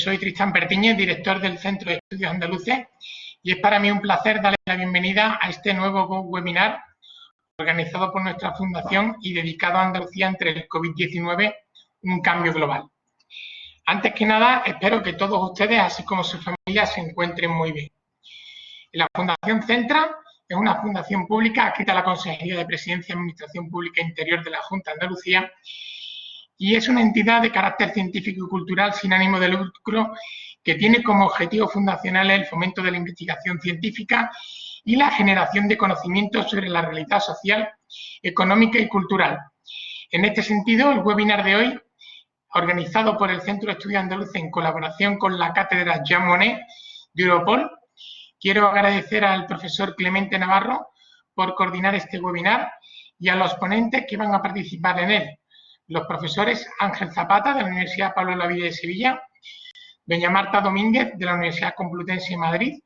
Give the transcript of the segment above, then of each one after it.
Soy Tristán Pertíñez, director del Centro de Estudios Andaluces, y es para mí un placer darle la bienvenida a este nuevo webinar organizado por nuestra fundación y dedicado a Andalucía entre el COVID-19, un cambio global. Antes que nada, espero que todos ustedes, así como sus familias, se encuentren muy bien. La Fundación Centra es una fundación pública adscrita a la Consejería de Presidencia y Administración Pública Interior de la Junta de Andalucía y es una entidad de carácter científico y cultural sin ánimo de lucro que tiene como objetivo fundacional el fomento de la investigación científica y la generación de conocimientos sobre la realidad social, económica y cultural. En este sentido, el webinar de hoy, organizado por el Centro de Estudios Andaluces en colaboración con la Cátedra Jean Monnet de Europol, quiero agradecer al profesor Clemente Navarro por coordinar este webinar y a los ponentes que van a participar en él. Los profesores Ángel Zapata, de la Universidad Pablo Olavide de Sevilla, doña Marta Domínguez, de la Universidad Complutense de Madrid,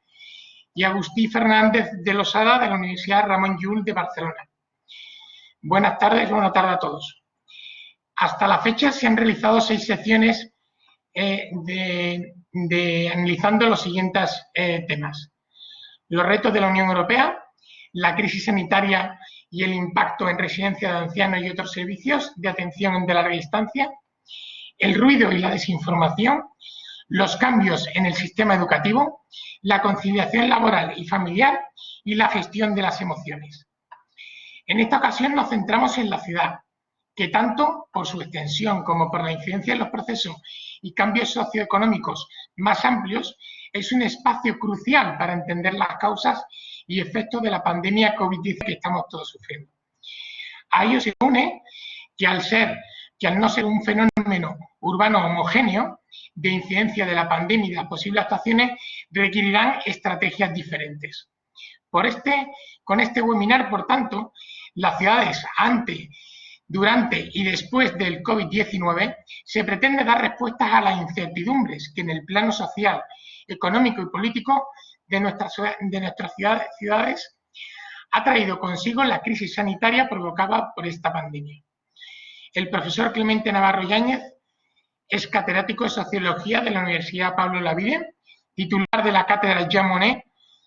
y Agustí Fernández de Losada, de la Universidad Ramon Llull de Barcelona. Buenas tardes a todos. Hasta la fecha se han realizado 6 secciones analizando los siguientes temas: los retos de la Unión Europea, la crisis sanitaria y el impacto en residencias de ancianos y otros servicios de atención de larga distancia, el ruido y la desinformación, los cambios en el sistema educativo, la conciliación laboral y familiar y la gestión de las emociones. En esta ocasión nos centramos en la ciudad, que tanto por su extensión como por la incidencia en los procesos y cambios socioeconómicos más amplios, es un espacio crucial para entender las causas y efectos de la pandemia COVID-19 que estamos todos sufriendo. A ello se une que al no ser un fenómeno urbano homogéneo de incidencia de la pandemia y de las posibles actuaciones, requerirán estrategias diferentes. Con este webinar, por tanto, las ciudades antes, durante y después del COVID-19 se pretende dar respuestas a las incertidumbres que en el plano social, económico y político de nuestras ciudades ha traído consigo la crisis sanitaria provocada por esta pandemia. El profesor Clemente Navarro Yáñez es catedrático de Sociología de la Universidad Pablo Olavide, titular de la Cátedra Jean Monnet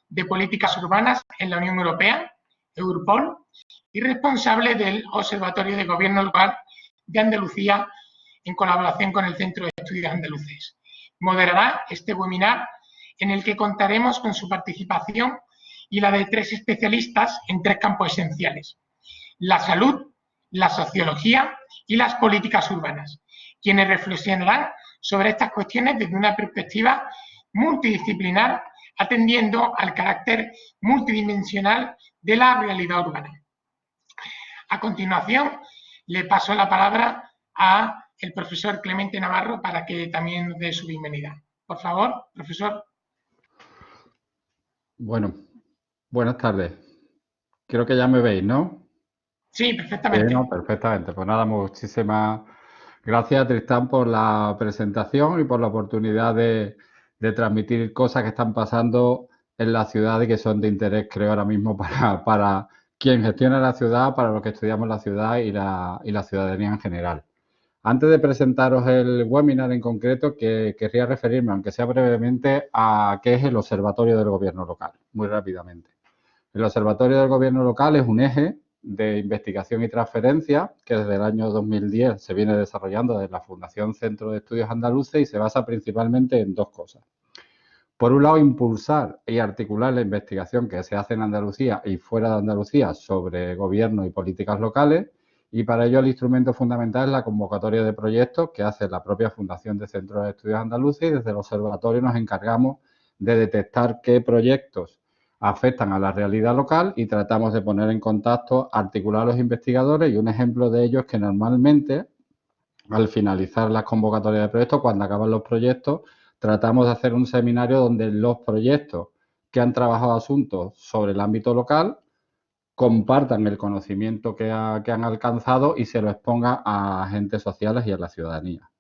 de Políticas Urbanas en la Unión Europea, Europol, y responsable del Observatorio de Gobierno Local de Andalucía en colaboración con el Centro de Estudios Andaluces. Moderará este webinar en el que contaremos con su participación y la de 3 especialistas en 3 campos esenciales: la salud, la sociología y las políticas urbanas, quienes reflexionarán sobre estas cuestiones desde una perspectiva multidisciplinar, atendiendo al carácter multidimensional de la realidad urbana. A continuación, le paso la palabra al profesor Clemente Navarro para que también nos dé su bienvenida. Por favor, profesor. Bueno, buenas tardes. Creo que ya me veis, ¿no? Sí, perfectamente. No, perfectamente. Pues nada, muchísimas gracias, Tristán, por la presentación y por la oportunidad de transmitir cosas que están pasando en la ciudad y que son de interés, creo, ahora mismo para quien gestiona la ciudad, para los que estudiamos la ciudad y la ciudadanía en general. Antes de presentaros el webinar en concreto, querría referirme, aunque sea brevemente, a qué es el Observatorio del Gobierno Local, muy rápidamente. El Observatorio del Gobierno Local es un eje de investigación y transferencia que desde el año 2010 se viene desarrollando desde la Fundación Centro de Estudios Andaluces y se basa principalmente en 2 cosas. Por un lado, impulsar y articular la investigación que se hace en Andalucía y fuera de Andalucía sobre gobierno y políticas locales, y para ello el instrumento fundamental es la convocatoria de proyectos que hace la propia Fundación de Centros de Estudios Andaluces, y desde el observatorio nos encargamos de detectar qué proyectos afectan a la realidad local y tratamos de poner en contacto, articular a los investigadores, y un ejemplo de ello es que normalmente al finalizar las convocatorias de proyectos, cuando acaban los proyectos, tratamos de hacer un seminario donde los proyectos que han trabajado asuntos sobre el ámbito local compartan el conocimiento que han alcanzado y se lo exponga a agentes sociales y a la ciudadanía.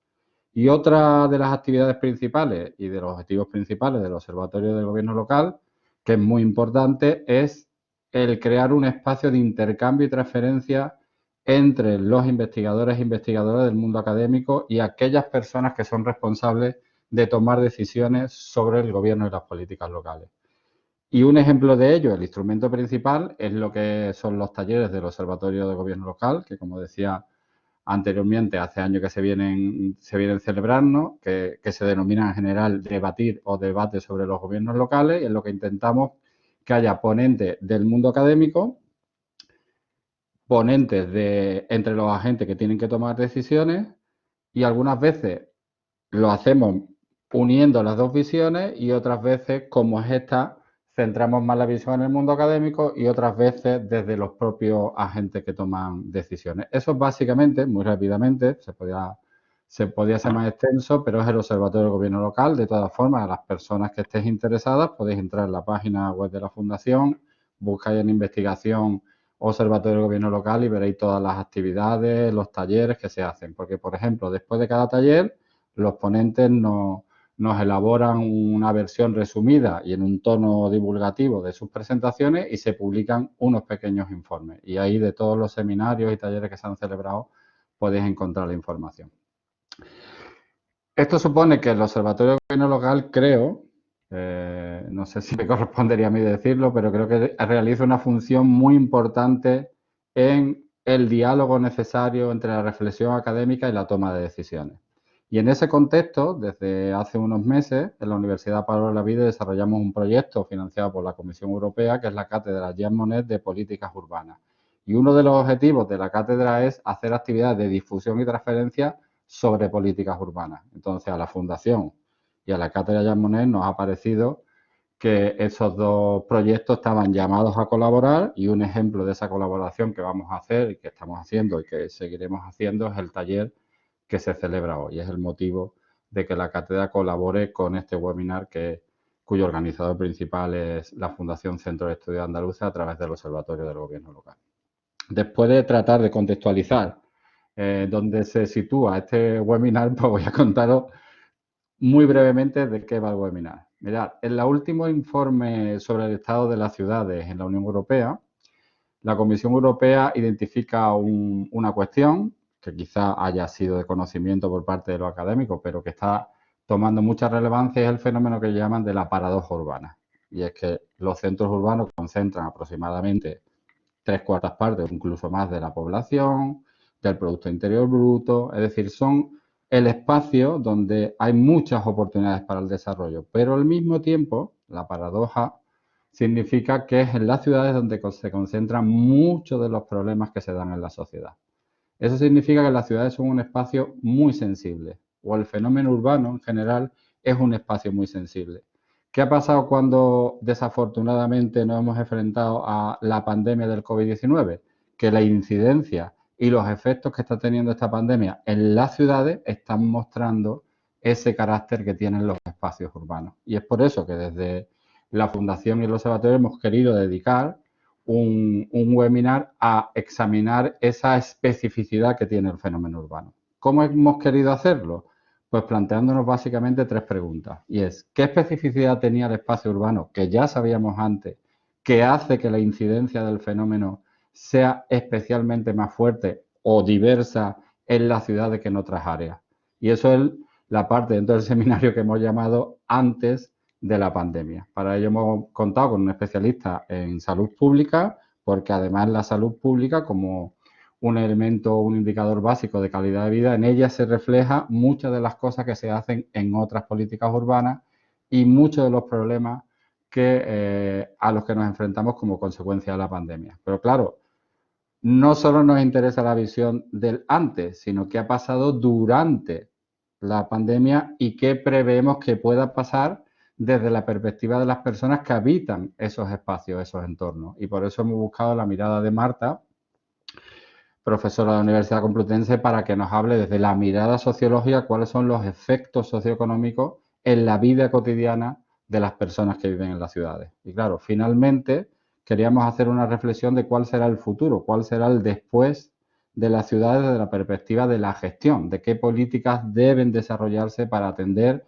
Y otra de las actividades principales y de los objetivos principales del Observatorio del Gobierno Local, que es muy importante, es el crear un espacio de intercambio y transferencia entre los investigadores e investigadoras del mundo académico y aquellas personas que son responsables de tomar decisiones sobre el gobierno y las políticas locales. Y un ejemplo de ello, el instrumento principal, es lo que son los talleres del Observatorio de Gobierno Local, que como decía anteriormente, hace años que se vienen celebrando, que se denominan en general debatir o debate sobre los gobiernos locales, y en lo que intentamos que haya ponentes del mundo académico, ponentes entre los agentes que tienen que tomar decisiones, y algunas veces lo hacemos uniendo las dos visiones y otras veces, como es esta, centramos más la visión en el mundo académico y otras veces desde los propios agentes que toman decisiones. Eso básicamente, muy rápidamente, se podía ser más extenso, pero es el Observatorio del Gobierno Local. De todas formas, a las personas que estéis interesadas podéis entrar en la página web de la Fundación, buscáis en investigación Observatorio del Gobierno Local y veréis todas las actividades, los talleres que se hacen. Porque, por ejemplo, después de cada taller, los ponentes nos elaboran una versión resumida y en un tono divulgativo de sus presentaciones y se publican unos pequeños informes. Y ahí de todos los seminarios y talleres que se han celebrado podéis encontrar la información. Esto supone que el Observatorio de Gobierno Local, creo, no sé si me correspondería a mí decirlo, pero creo que realiza una función muy importante en el diálogo necesario entre la reflexión académica y la toma de decisiones. Y en ese contexto, desde hace unos meses, en la Universidad Pablo de la Vida desarrollamos un proyecto financiado por la Comisión Europea, que es la Cátedra Jean Monnet de Políticas Urbanas. Y uno de los objetivos de la cátedra es hacer actividades de difusión y transferencia sobre políticas urbanas. Entonces, a la Fundación y a la Cátedra Jean Monnet nos ha parecido que esos dos proyectos estaban llamados a colaborar, y un ejemplo de esa colaboración que vamos a hacer y que estamos haciendo y que seguiremos haciendo es el taller que se celebra hoy. Es el motivo de que la cátedra colabore con este webinar cuyo organizador principal es la Fundación Centro de Estudios Andaluces a través del Observatorio del Gobierno Local. Después de tratar de contextualizar dónde se sitúa este webinar, pues voy a contaros muy brevemente de qué va el webinar. Mirad, en el último informe sobre el estado de las ciudades en la Unión Europea, la Comisión Europea identifica una cuestión que quizá haya sido de conocimiento por parte de los académicos, pero que está tomando mucha relevancia, es el fenómeno que llaman de la paradoja urbana. Y es que los centros urbanos concentran aproximadamente 3/4 partes o incluso más de la población, del Producto Interior Bruto, es decir, son el espacio donde hay muchas oportunidades para el desarrollo, pero al mismo tiempo, la paradoja significa que es en las ciudades donde se concentran muchos de los problemas que se dan en la sociedad. Eso significa que las ciudades son un espacio muy sensible, o el fenómeno urbano en general es un espacio muy sensible. ¿Qué ha pasado cuando desafortunadamente nos hemos enfrentado a la pandemia del COVID-19? Que la incidencia y los efectos que está teniendo esta pandemia en las ciudades están mostrando ese carácter que tienen los espacios urbanos. Y es por eso que desde la Fundación y el Observatorio hemos querido dedicar un webinar a examinar esa especificidad que tiene el fenómeno urbano. ¿Cómo hemos querido hacerlo? Pues planteándonos básicamente 3 preguntas. Y es, ¿qué especificidad tenía el espacio urbano, que ya sabíamos antes, que hace que la incidencia del fenómeno sea especialmente más fuerte o diversa en las ciudades que en otras áreas? Y eso es la parte dentro del seminario que hemos llamado antes de la pandemia. Para ello hemos contado con un especialista en salud pública, porque además la salud pública, como un elemento, un indicador básico de calidad de vida, en ella se refleja muchas de las cosas que se hacen en otras políticas urbanas y muchos de los problemas a los que nos enfrentamos como consecuencia de la pandemia. Pero claro, no solo nos interesa la visión del antes, sino qué ha pasado durante la pandemia y qué preveemos que pueda pasar desde la perspectiva de las personas que habitan esos espacios, esos entornos. Y por eso hemos buscado la mirada de Marta, profesora de la Universidad Complutense, para que nos hable desde la mirada sociológica cuáles son los efectos socioeconómicos en la vida cotidiana de las personas que viven en las ciudades. Y claro, finalmente queríamos hacer una reflexión de cuál será el futuro, cuál será el después de las ciudades desde la perspectiva de la gestión, de qué políticas deben desarrollarse para atender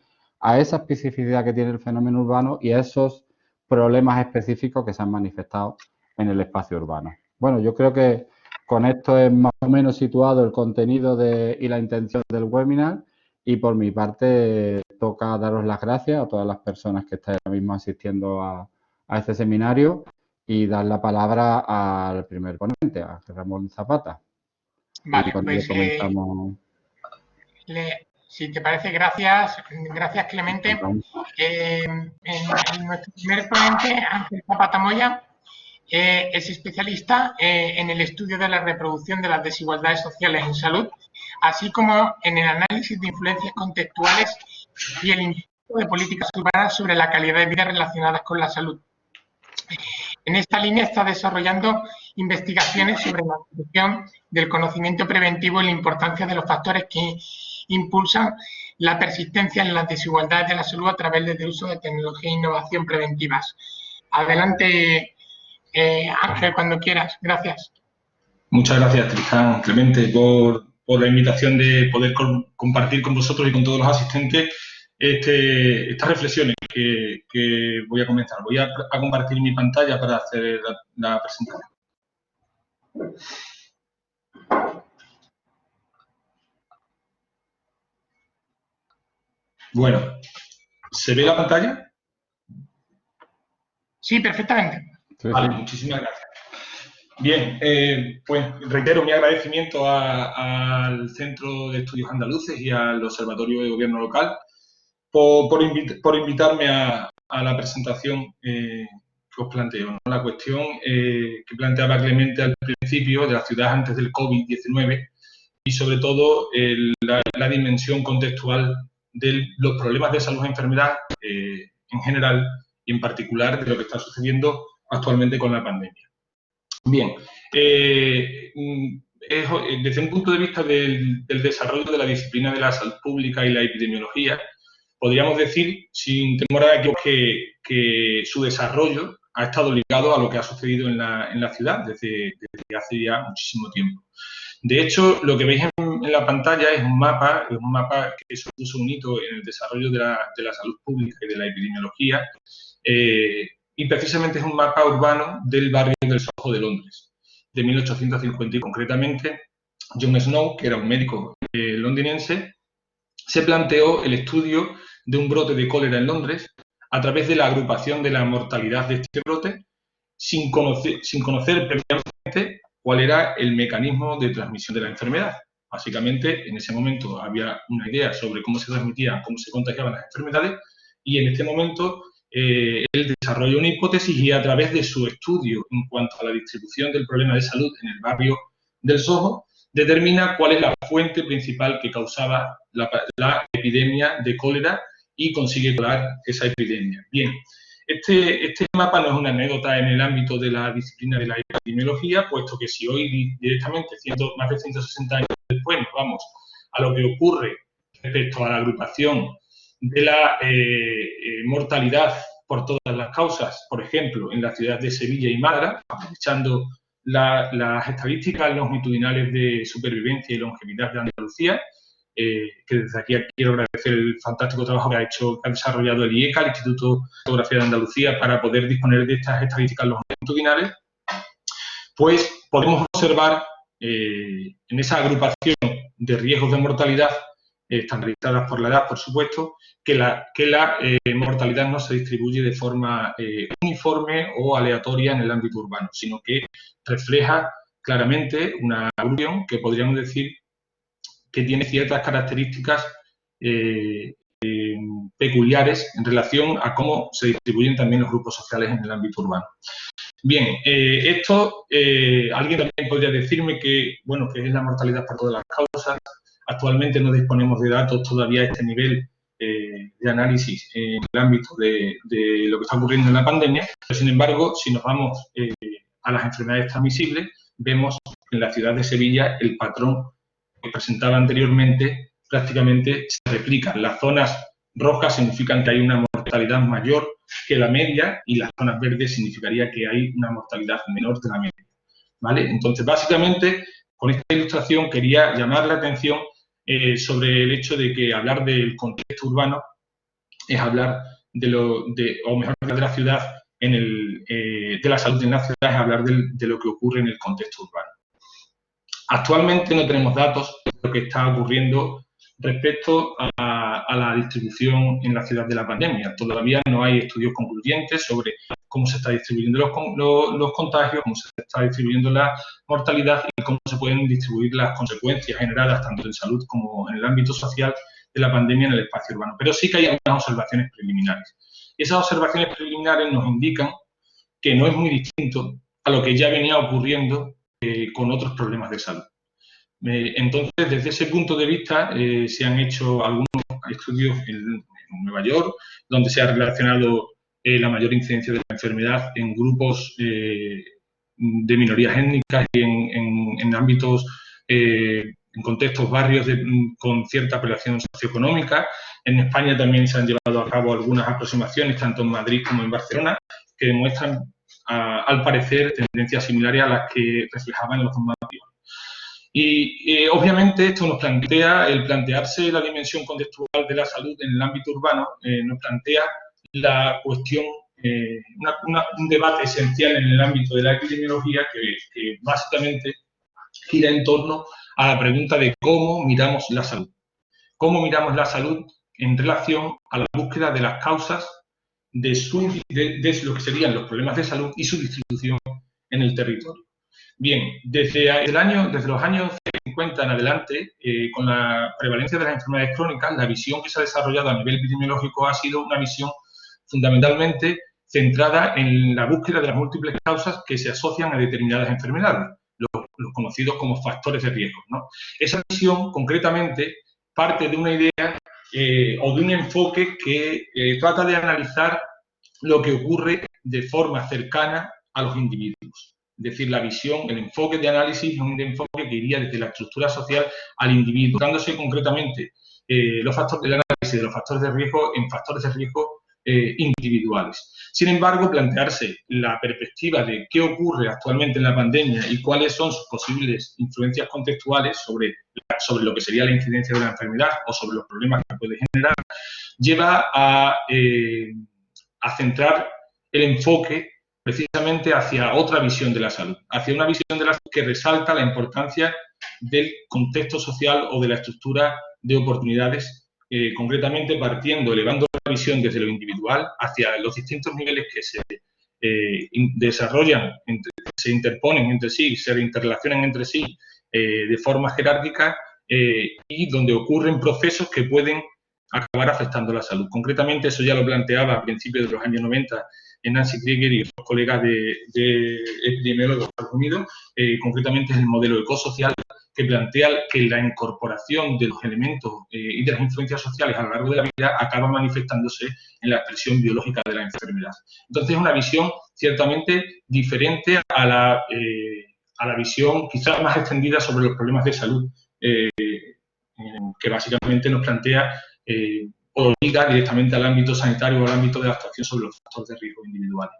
a esa especificidad que tiene el fenómeno urbano y a esos problemas específicos que se han manifestado en el espacio urbano. Bueno, yo creo que con esto es más o menos situado el contenido y la intención del webinar, Y por mi parte, toca daros las gracias a todas las personas que estáis ahora mismo asistiendo a este seminario y dar la palabra al primer ponente, a Ramón Zapata. Y Vale, con ello pues comenzamos. si te parece, gracias Clemente. Nuestro primer ponente, Ángel Zapata Moya, es especialista en el estudio de la reproducción de las desigualdades sociales en salud, así como en el análisis de influencias contextuales y el impacto de políticas urbanas sobre la calidad de vida relacionadas con la salud. En esta línea está desarrollando investigaciones sobre la evolución del conocimiento preventivo y la importancia de los factores que impulsan la persistencia en las desigualdades de la salud a través del uso de tecnología e innovación preventivas. Adelante, Ángel, cuando quieras. Gracias. Muchas gracias, Tristán, Clemente, por la invitación de poder compartir con vosotros y con todos los asistentes estas reflexiones que voy a comenzar. Voy a compartir mi pantalla para hacer la presentación. Bueno, ¿se ve la pantalla? Sí, perfectamente. Vale, muchísimas gracias. Bien, pues reitero mi agradecimiento al Centro de Estudios Andaluces y al Observatorio de Gobierno Local por invitarme a la presentación que os planteo, ¿no? La cuestión que planteaba Clemente al principio de la ciudad antes del COVID-19 y sobre todo la dimensión contextual de los problemas de salud y enfermedad en general y en particular de lo que está sucediendo actualmente con la pandemia. Bien, desde un punto de vista del desarrollo de la disciplina de la salud pública y la epidemiología, podríamos decir, sin temor a que su desarrollo ha estado ligado a lo que ha sucedido en la ciudad desde hace ya muchísimo tiempo. De hecho, lo que veis en la pantalla es un mapa que supuso un hito en el desarrollo de la salud pública y de la epidemiología, y precisamente es un mapa urbano del barrio del Soho de Londres, de 1850, y concretamente John Snow, que era un médico londinense, se planteó el estudio de un brote de cólera en Londres a través de la agrupación de la mortalidad de este brote sin conocer previamente cuál era el mecanismo de transmisión de la enfermedad. Básicamente, en ese momento había una idea sobre cómo se transmitían, cómo se contagiaban las enfermedades, y en este momento él desarrolla una hipótesis y a través de su estudio en cuanto a la distribución del problema de salud en el barrio del Soho, determina cuál es la fuente principal que causaba la epidemia de cólera y consigue colar esa epidemia. Bien, este mapa no es una anécdota en el ámbito de la disciplina de la epidemiología, puesto que si hoy directamente, más de 160 años después, nos vamos a lo que ocurre respecto a la agrupación de la mortalidad por todas las causas, por ejemplo, en la ciudad de Sevilla y Málaga, aprovechando las estadísticas longitudinales de supervivencia y longevidad de Andalucía, que desde aquí quiero agradecer el fantástico trabajo que ha desarrollado el IECA, el Instituto de Geografía de Andalucía, para poder disponer de estas estadísticas longitudinales, pues podemos observar en esa agrupación de riesgos de mortalidad, estandarizadas por la edad, por supuesto, que la mortalidad no se distribuye de forma uniforme o aleatoria en el ámbito urbano, sino que refleja claramente una agrupación que podríamos decir que tiene ciertas características peculiares en relación a cómo se distribuyen también los grupos sociales en el ámbito urbano. Bien, alguien también podría decirme que es la mortalidad por todas las causas. Actualmente no disponemos de datos todavía a este nivel de análisis en el ámbito de lo que está ocurriendo en la pandemia, pero sin embargo, si nos vamos a las enfermedades transmisibles, vemos en la ciudad de Sevilla el patrón que presentaba anteriormente prácticamente se replica. Las zonas rojas significan que hay una mortalidad mayor que la media y las zonas verdes significaría que hay una mortalidad menor de la media, ¿vale? Entonces, básicamente, con esta ilustración quería llamar la atención sobre el hecho de que hablar del contexto urbano es hablar de la ciudad, de la salud en la ciudad es hablar de lo que ocurre en el contexto urbano. Actualmente no tenemos datos de lo que está ocurriendo respecto a la distribución en la ciudad de la pandemia. Todavía no hay estudios concluyentes sobre cómo se está distribuyendo los contagios, cómo se está distribuyendo la mortalidad y cómo se pueden distribuir las consecuencias generadas tanto en salud como en el ámbito social de la pandemia en el espacio urbano. Pero sí que hay algunas observaciones preliminares. Y esas observaciones preliminares nos indican que no es muy distinto a lo que ya venía ocurriendo con otros problemas de salud. Entonces, desde ese punto de vista, se han hecho algunos estudios en Nueva York, donde se ha relacionado la mayor incidencia de la enfermedad en grupos de minorías étnicas y en ámbitos, en contextos barrios con cierta población socioeconómica. En España también se han llevado a cabo algunas aproximaciones, tanto en Madrid como en Barcelona, que demuestran, al parecer, tendencias similares a las que reflejaban los dos mapas. Y obviamente esto nos plantea, el plantearse la dimensión contextual de la salud en el ámbito urbano, nos plantea la cuestión, un debate esencial en el ámbito de la epidemiología que básicamente gira en torno a la pregunta de cómo miramos la salud. Cómo miramos la salud en relación a la búsqueda de las causas de lo que serían los problemas de salud y su distribución en el territorio. Bien, desde los años 50 en adelante, con la prevalencia de las enfermedades crónicas, la visión que se ha desarrollado a nivel epidemiológico ha sido una visión fundamentalmente centrada en la búsqueda de las múltiples causas que se asocian a determinadas enfermedades, los conocidos como factores de riesgo, ¿no? Esa visión, concretamente, parte de una idea o de un enfoque que trata de analizar lo que ocurre de forma cercana a los individuos. Es decir, la visión, el enfoque de análisis es un enfoque que iría desde la estructura social al individuo, dándose concretamente el análisis de los factores de riesgo en factores de riesgo individuales. Sin embargo, plantearse la perspectiva de qué ocurre actualmente en la pandemia y cuáles son sus posibles influencias contextuales sobre lo que sería la incidencia de la enfermedad o sobre los problemas que puede generar, lleva a centrar el enfoque precisamente hacia otra visión de la salud, hacia una visión de la salud que resalta la importancia del contexto social o de la estructura de oportunidades, concretamente elevando la visión desde lo individual hacia los distintos niveles que se desarrollan, se interponen entre sí, se interrelacionan entre sí de forma jerárquica y donde ocurren procesos que pueden acabar afectando la salud. Concretamente, eso ya lo planteaba a principios de los años 90 Nancy Krieger y otros colegas de epidemiólogos de Estados Unidos, concretamente es el modelo ecosocial que plantea que la incorporación de los elementos y de las influencias sociales a lo largo de la vida acaba manifestándose en la expresión biológica de la enfermedad. Entonces es una visión ciertamente diferente a la visión quizás más extendida sobre los problemas de salud, que básicamente nos plantea o liga directamente al ámbito sanitario o al ámbito de la actuación sobre los factores de riesgo individuales.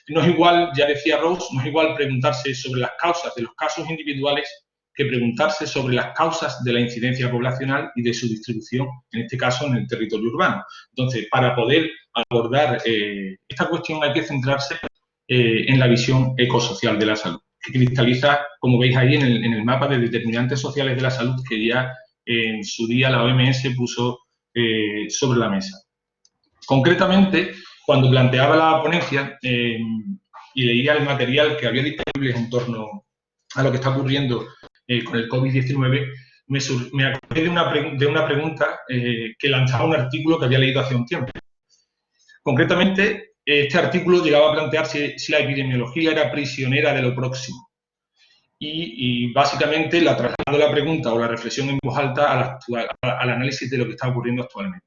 No es igual, ya decía Rose, no es igual preguntarse sobre las causas de los casos individuales que preguntarse sobre las causas de la incidencia poblacional y de su distribución, en este caso en el territorio urbano. Entonces, para poder abordar esta cuestión hay que centrarse en la visión ecosocial de la salud, que cristaliza, como veis ahí, en el mapa de determinantes sociales de la salud que ya en su día la OMS puso sobre la mesa. Concretamente, cuando planteaba la ponencia y leía el material que había disponible en torno a lo que está ocurriendo con el COVID-19, me acordé de una pregunta que lanzaba un artículo que había leído hace un tiempo. Concretamente, este artículo llegaba a plantearse si la epidemiología era prisionera de lo próximo. Y básicamente la traslado la pregunta o la reflexión en voz alta al análisis de lo que está ocurriendo actualmente.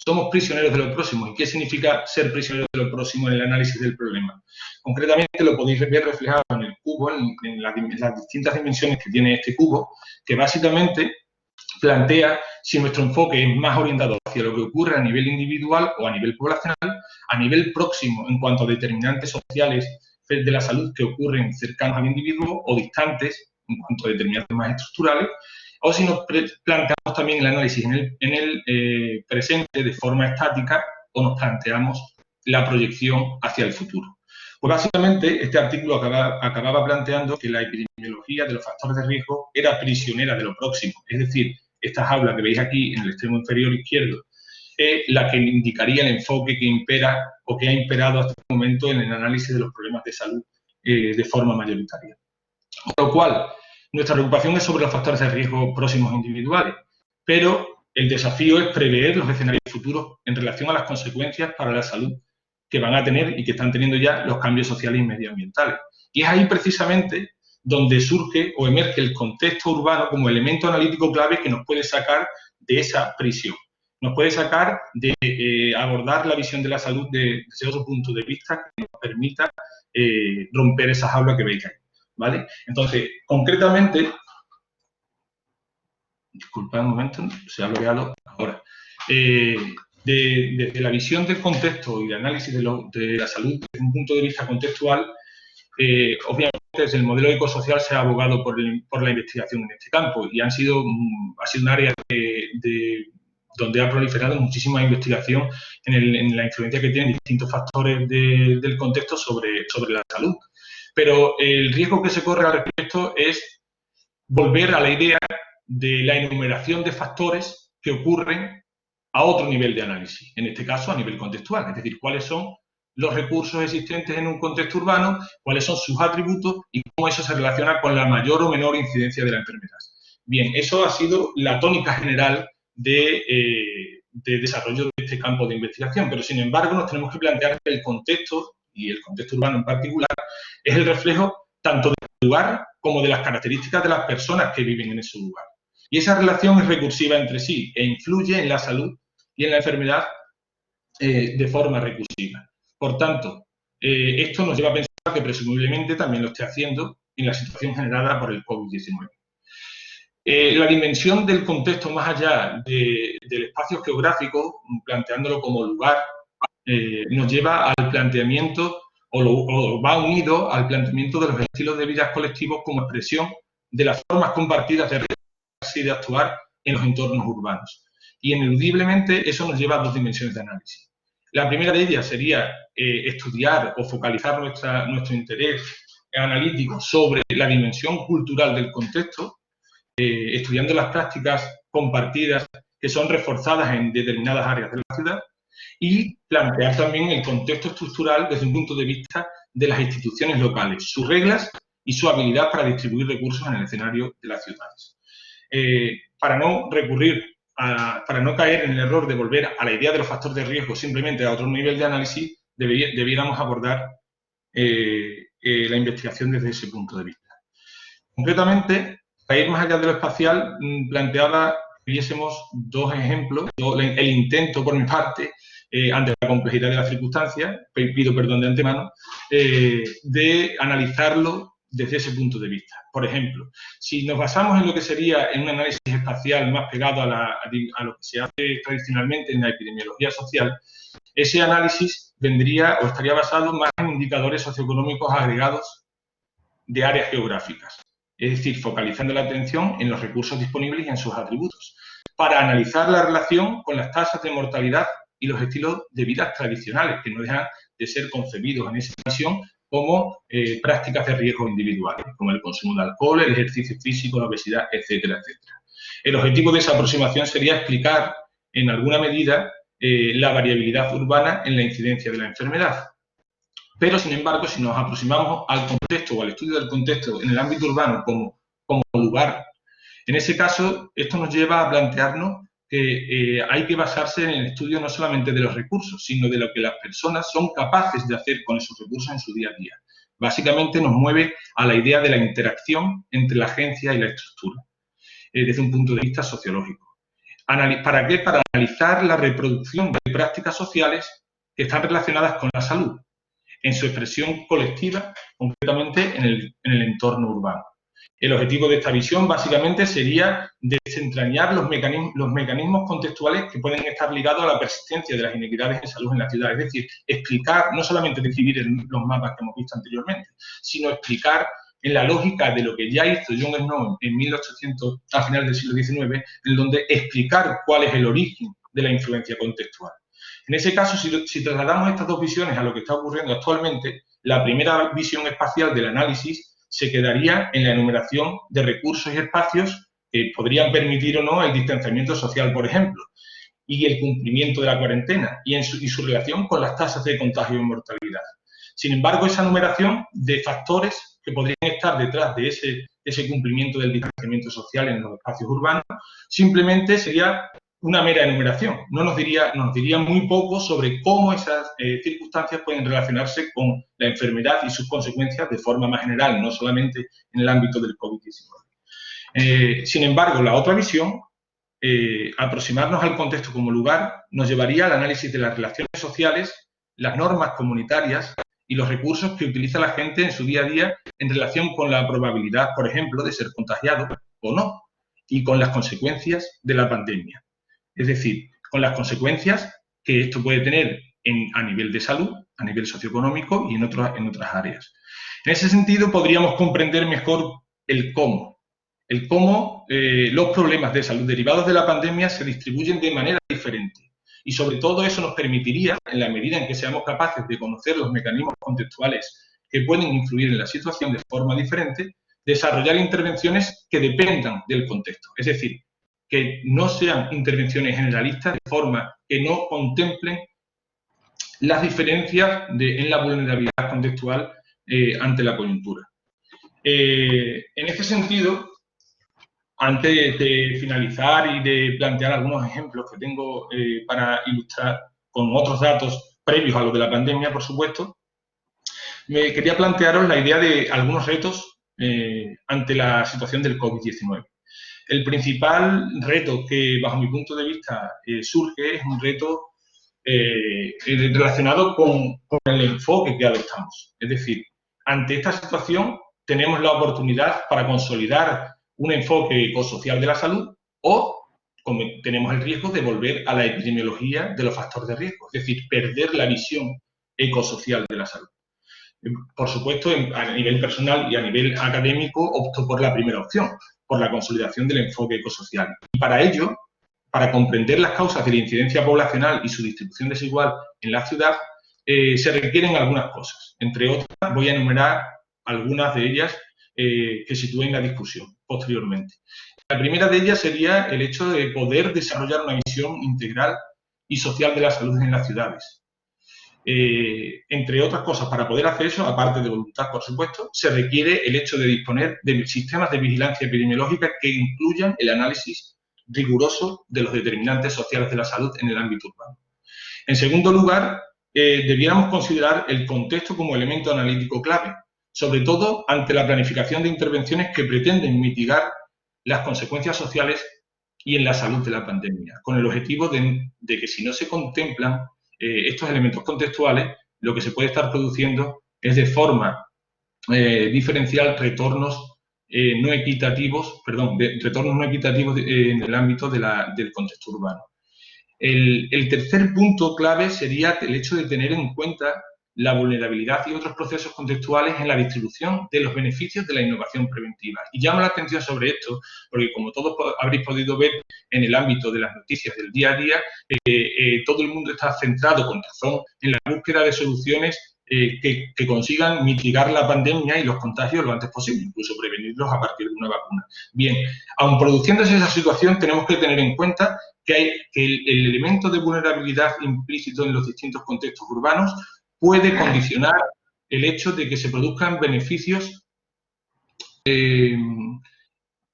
Somos prisioneros de lo próximo. ¿Y qué significa ser prisioneros de lo próximo en el análisis del problema? Concretamente lo podéis ver reflejado en el cubo, en las distintas dimensiones que tiene este cubo, que básicamente plantea si nuestro enfoque es más orientado hacia lo que ocurre a nivel individual o a nivel poblacional, a nivel próximo en cuanto a determinantes sociales de la salud que ocurren cercanos al individuo o distantes en cuanto a determinantes más estructurales, o si nos planteamos también el análisis en el presente de forma estática o nos planteamos la proyección hacia el futuro. Pues básicamente este artículo acababa planteando que la epidemiología de los factores de riesgo era prisionera de lo próximo, es decir, esta jaula que veis aquí en el extremo inferior izquierdo, es la que indicaría el enfoque que impera o que ha imperado hasta el momento en el análisis de los problemas de salud de forma mayoritaria. Con lo cual, nuestra preocupación es sobre los factores de riesgo próximos individuales, pero el desafío es prever los escenarios futuros en relación a las consecuencias para la salud que van a tener y que están teniendo ya los cambios sociales y medioambientales. Y es ahí precisamente donde surge o emerge el contexto urbano como elemento analítico clave que nos puede sacar de esa prisión. Nos puede sacar de abordar la visión de la salud desde otro punto de vista que nos permita romper esa jaula que veis ahí, ¿vale? Entonces, concretamente, disculpad un momento, se ha bloqueado ahora. Desde la visión del contexto y de análisis de la salud desde un punto de vista contextual, obviamente desde el modelo ecosocial se ha abogado por la investigación en este campo y ha sido un área donde ha proliferado muchísima investigación en la influencia que tienen distintos factores del contexto sobre la salud. Pero el riesgo que se corre al respecto es volver a la idea de la enumeración de factores que ocurren a otro nivel de análisis, en este caso a nivel contextual, es decir, cuáles son los recursos existentes en un contexto urbano, cuáles son sus atributos y cómo eso se relaciona con la mayor o menor incidencia de la enfermedad. Bien, eso ha sido la tónica general de desarrollo de este campo de investigación, pero sin embargo nos tenemos que plantear que el contexto, y el contexto urbano en particular, es el reflejo tanto del lugar como de las características de las personas que viven en ese lugar. Y esa relación es recursiva entre sí e influye en la salud y en la enfermedad de forma recursiva. Por tanto, esto nos lleva a pensar que presumiblemente también lo esté haciendo en la situación generada por el COVID-19. La dimensión del contexto más allá del espacio geográfico, planteándolo como lugar, nos lleva al planteamiento o va unido al planteamiento de los estilos de vida colectivos como expresión de las formas compartidas de y de actuar en los entornos urbanos. Y ineludiblemente eso nos lleva a dos dimensiones de análisis. La primera de ellas sería estudiar o focalizar nuestro interés analítico sobre la dimensión cultural del contexto, estudiando las prácticas compartidas que son reforzadas en determinadas áreas de la ciudad, y plantear también el contexto estructural desde un punto de vista de las instituciones locales, sus reglas y su habilidad para distribuir recursos en el escenario de las ciudades. Para no caer en el error de volver a la idea de los factores de riesgo simplemente a otro nivel de análisis, debiéramos abordar la investigación desde ese punto de vista. Concretamente, para ir más allá de lo espacial, planteaba que viésemos dos ejemplos, el intento por mi parte, ante la complejidad de las circunstancias, pido perdón de antemano, de analizarlo desde ese punto de vista. Por ejemplo, si nos basamos en lo que sería en un análisis espacial más pegado a lo que se hace tradicionalmente en la epidemiología social, ese análisis vendría o estaría basado más en indicadores socioeconómicos agregados de áreas geográficas, es decir, focalizando la atención en los recursos disponibles y en sus atributos, para analizar la relación con las tasas de mortalidad y los estilos de vida tradicionales, que no dejan de ser concebidos en esa visión como prácticas de riesgo individuales, como el consumo de alcohol, el ejercicio físico, la obesidad, etcétera, etcétera. El objetivo de esa aproximación sería explicar, en alguna medida, la variabilidad urbana en la incidencia de la enfermedad. Pero, sin embargo, si nos aproximamos al contexto o al estudio del contexto en el ámbito urbano como lugar, en ese caso, esto nos lleva a plantearnos que hay que basarse en el estudio no solamente de los recursos, sino de lo que las personas son capaces de hacer con esos recursos en su día a día. Básicamente nos mueve a la idea de la interacción entre la agencia y la estructura, desde un punto de vista sociológico. ¿Para qué? Para analizar la reproducción de prácticas sociales que están relacionadas con la salud, en su expresión colectiva, concretamente en el entorno urbano. El objetivo de esta visión básicamente sería desentrañar los mecanismos contextuales que pueden estar ligados a la persistencia de las inequidades de salud en la ciudad. Es decir, explicar, no solamente describir los mapas que hemos visto anteriormente, sino explicar en la lógica de lo que ya hizo John Snow en 1800, a finales del siglo XIX, en donde explicar cuál es el origen de la influencia contextual. En ese caso, si trasladamos estas dos visiones a lo que está ocurriendo actualmente, la primera visión espacial del análisis se quedaría en la enumeración de recursos y espacios que podrían permitir o no el distanciamiento social, por ejemplo, y el cumplimiento de la cuarentena y su relación con las tasas de contagio y mortalidad. Sin embargo, esa numeración de factores que podrían estar detrás de ese cumplimiento del distanciamiento social en los espacios urbanos simplemente sería una mera enumeración. Nos diría muy poco sobre cómo esas circunstancias pueden relacionarse con la enfermedad y sus consecuencias de forma más general, no solamente en el ámbito del COVID-19. Sin embargo, la otra visión, aproximarnos al contexto como lugar, nos llevaría al análisis de las relaciones sociales, las normas comunitarias y los recursos que utiliza la gente en su día a día en relación con la probabilidad, por ejemplo, de ser contagiado o no, y con las consecuencias de la pandemia. Es decir, con las consecuencias que esto puede tener a nivel de salud, a nivel socioeconómico y en otras áreas. En ese sentido, podríamos comprender mejor el cómo. Los problemas de salud derivados de la pandemia se distribuyen de manera diferente. Y sobre todo eso nos permitiría, en la medida en que seamos capaces de conocer los mecanismos contextuales que pueden influir en la situación de forma diferente, desarrollar intervenciones que dependan del contexto. Es decir, que no sean intervenciones generalistas de forma que no contemplen las diferencias en la vulnerabilidad contextual ante la coyuntura. En este sentido, antes de finalizar y de plantear algunos ejemplos que tengo para ilustrar con otros datos previos a los de la pandemia, por supuesto, me quería plantearos la idea de algunos retos ante la situación del COVID-19. El principal reto que, bajo mi punto de vista, surge es un reto relacionado con el enfoque que adoptamos. Es decir, ante esta situación tenemos la oportunidad para consolidar un enfoque ecosocial de la salud o tenemos el riesgo de volver a la epidemiología de los factores de riesgo, es decir, perder la visión ecosocial de la salud. Por supuesto, a nivel personal y a nivel académico, opto por la primera opción, por la consolidación del enfoque ecosocial. Y para ello, para comprender las causas de la incidencia poblacional y su distribución desigual en la ciudad, se requieren algunas cosas. Entre otras, voy a enumerar algunas de ellas que sitúen la discusión posteriormente. La primera de ellas sería el hecho de poder desarrollar una visión integral y social de la salud en las ciudades. Entre otras cosas, para poder hacer eso, aparte de voluntad, por supuesto, se requiere el hecho de disponer de sistemas de vigilancia epidemiológica que incluyan el análisis riguroso de los determinantes sociales de la salud en el ámbito urbano. En segundo lugar, debiéramos considerar el contexto como elemento analítico clave, sobre todo ante la planificación de intervenciones que pretenden mitigar las consecuencias sociales y en la salud de la pandemia, con el objetivo de que si no se contemplan estos elementos contextuales, lo que se puede estar produciendo es de forma diferencial retornos no equitativos en el ámbito del contexto urbano. El tercer punto clave sería el hecho de tener en cuenta la vulnerabilidad y otros procesos contextuales en la distribución de los beneficios de la innovación preventiva. Y llamo la atención sobre esto, porque como todos habréis podido ver en el ámbito de las noticias del día a día, todo el mundo está centrado, con razón, en la búsqueda de soluciones que consigan mitigar la pandemia y los contagios lo antes posible, incluso prevenirlos a partir de una vacuna. Bien, aun produciéndose esa situación, tenemos que tener en cuenta que el elemento de vulnerabilidad implícito en los distintos contextos urbanos puede condicionar el hecho de que se produzcan beneficios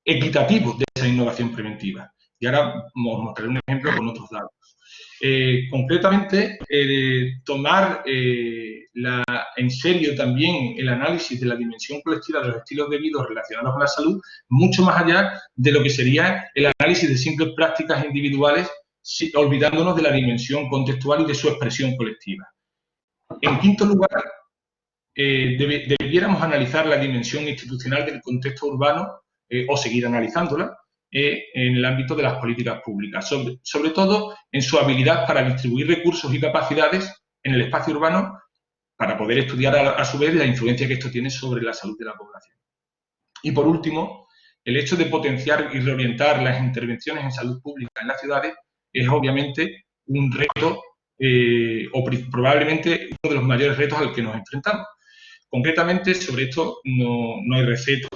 equitativos de esa innovación preventiva. Y ahora os mostraré un ejemplo con otros datos. Concretamente, tomar en serio también el análisis de la dimensión colectiva de los estilos de vida relacionados con la salud, mucho más allá de lo que sería el análisis de simples prácticas individuales, olvidándonos de la dimensión contextual y de su expresión colectiva. En quinto lugar, debiéramos analizar la dimensión institucional del contexto urbano o seguir analizándola en el ámbito de las políticas públicas, sobre todo en su habilidad para distribuir recursos y capacidades en el espacio urbano para poder estudiar a su vez la influencia que esto tiene sobre la salud de la población. Y por último, el hecho de potenciar y reorientar las intervenciones en salud pública en las ciudades es obviamente un reto o probablemente uno de los mayores retos al que nos enfrentamos. Concretamente, sobre esto no hay receta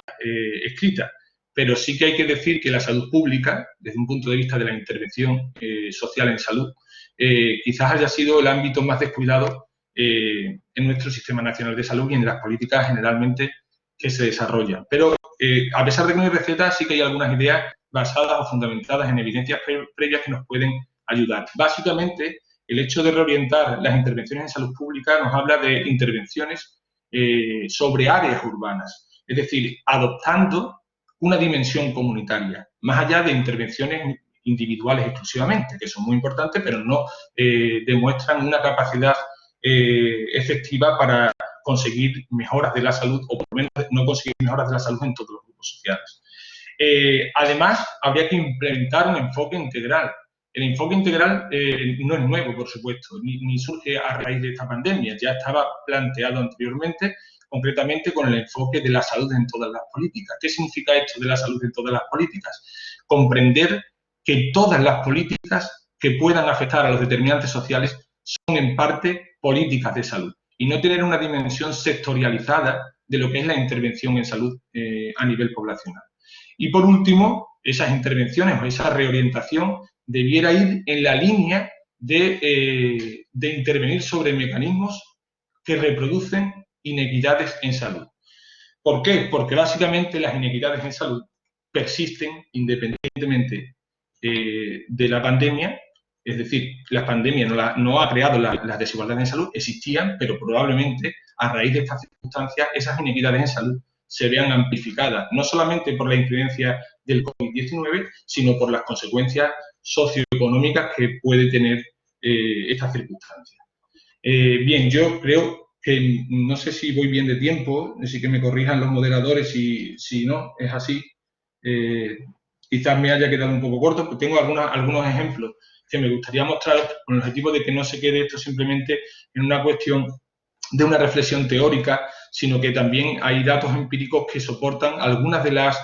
escrita, pero sí que hay que decir que la salud pública, desde un punto de vista de la intervención social en salud, quizás haya sido el ámbito más descuidado en nuestro Sistema Nacional de Salud y en las políticas generalmente que se desarrollan. Pero a pesar de que no hay recetas, sí que hay algunas ideas basadas o fundamentadas en evidencias previas que nos pueden ayudar. Básicamente, el hecho de reorientar las intervenciones en salud pública nos habla de intervenciones sobre áreas urbanas, es decir, adoptando una dimensión comunitaria, más allá de intervenciones individuales exclusivamente, que son muy importantes, pero no demuestran una capacidad efectiva para conseguir mejoras de la salud, o por lo menos no conseguir mejoras de la salud en todos los grupos sociales. Además, habría que implementar un enfoque integral. El enfoque integral no es nuevo, por supuesto, ni surge a raíz de esta pandemia, ya estaba planteado anteriormente, concretamente con el enfoque de la salud en todas las políticas. ¿Qué significa esto de la salud en todas las políticas? Comprender que todas las políticas que puedan afectar a los determinantes sociales son en parte políticas de salud y no tener una dimensión sectorializada de lo que es la intervención en salud a nivel poblacional. Y por último, esas intervenciones o esa reorientación debiera ir en la línea de intervenir sobre mecanismos que reproducen inequidades en salud. ¿Por qué? Porque básicamente las inequidades en salud persisten independientemente de la pandemia, es decir, la pandemia no ha creado las desigualdades en salud, existían, pero probablemente a raíz de estas circunstancias esas inequidades en salud se vean amplificadas, no solamente por la incidencia del COVID-19, sino por las consecuencias socioeconómicas que puede tener esta circunstancia. Bien, yo creo que no sé si voy bien de tiempo, así que me corrijan los moderadores si no es así. Quizás me haya quedado un poco corto, pero tengo algunos ejemplos que me gustaría mostrar con el objetivo de que no se quede esto simplemente en una cuestión de una reflexión teórica, sino que también hay datos empíricos que soportan algunas de las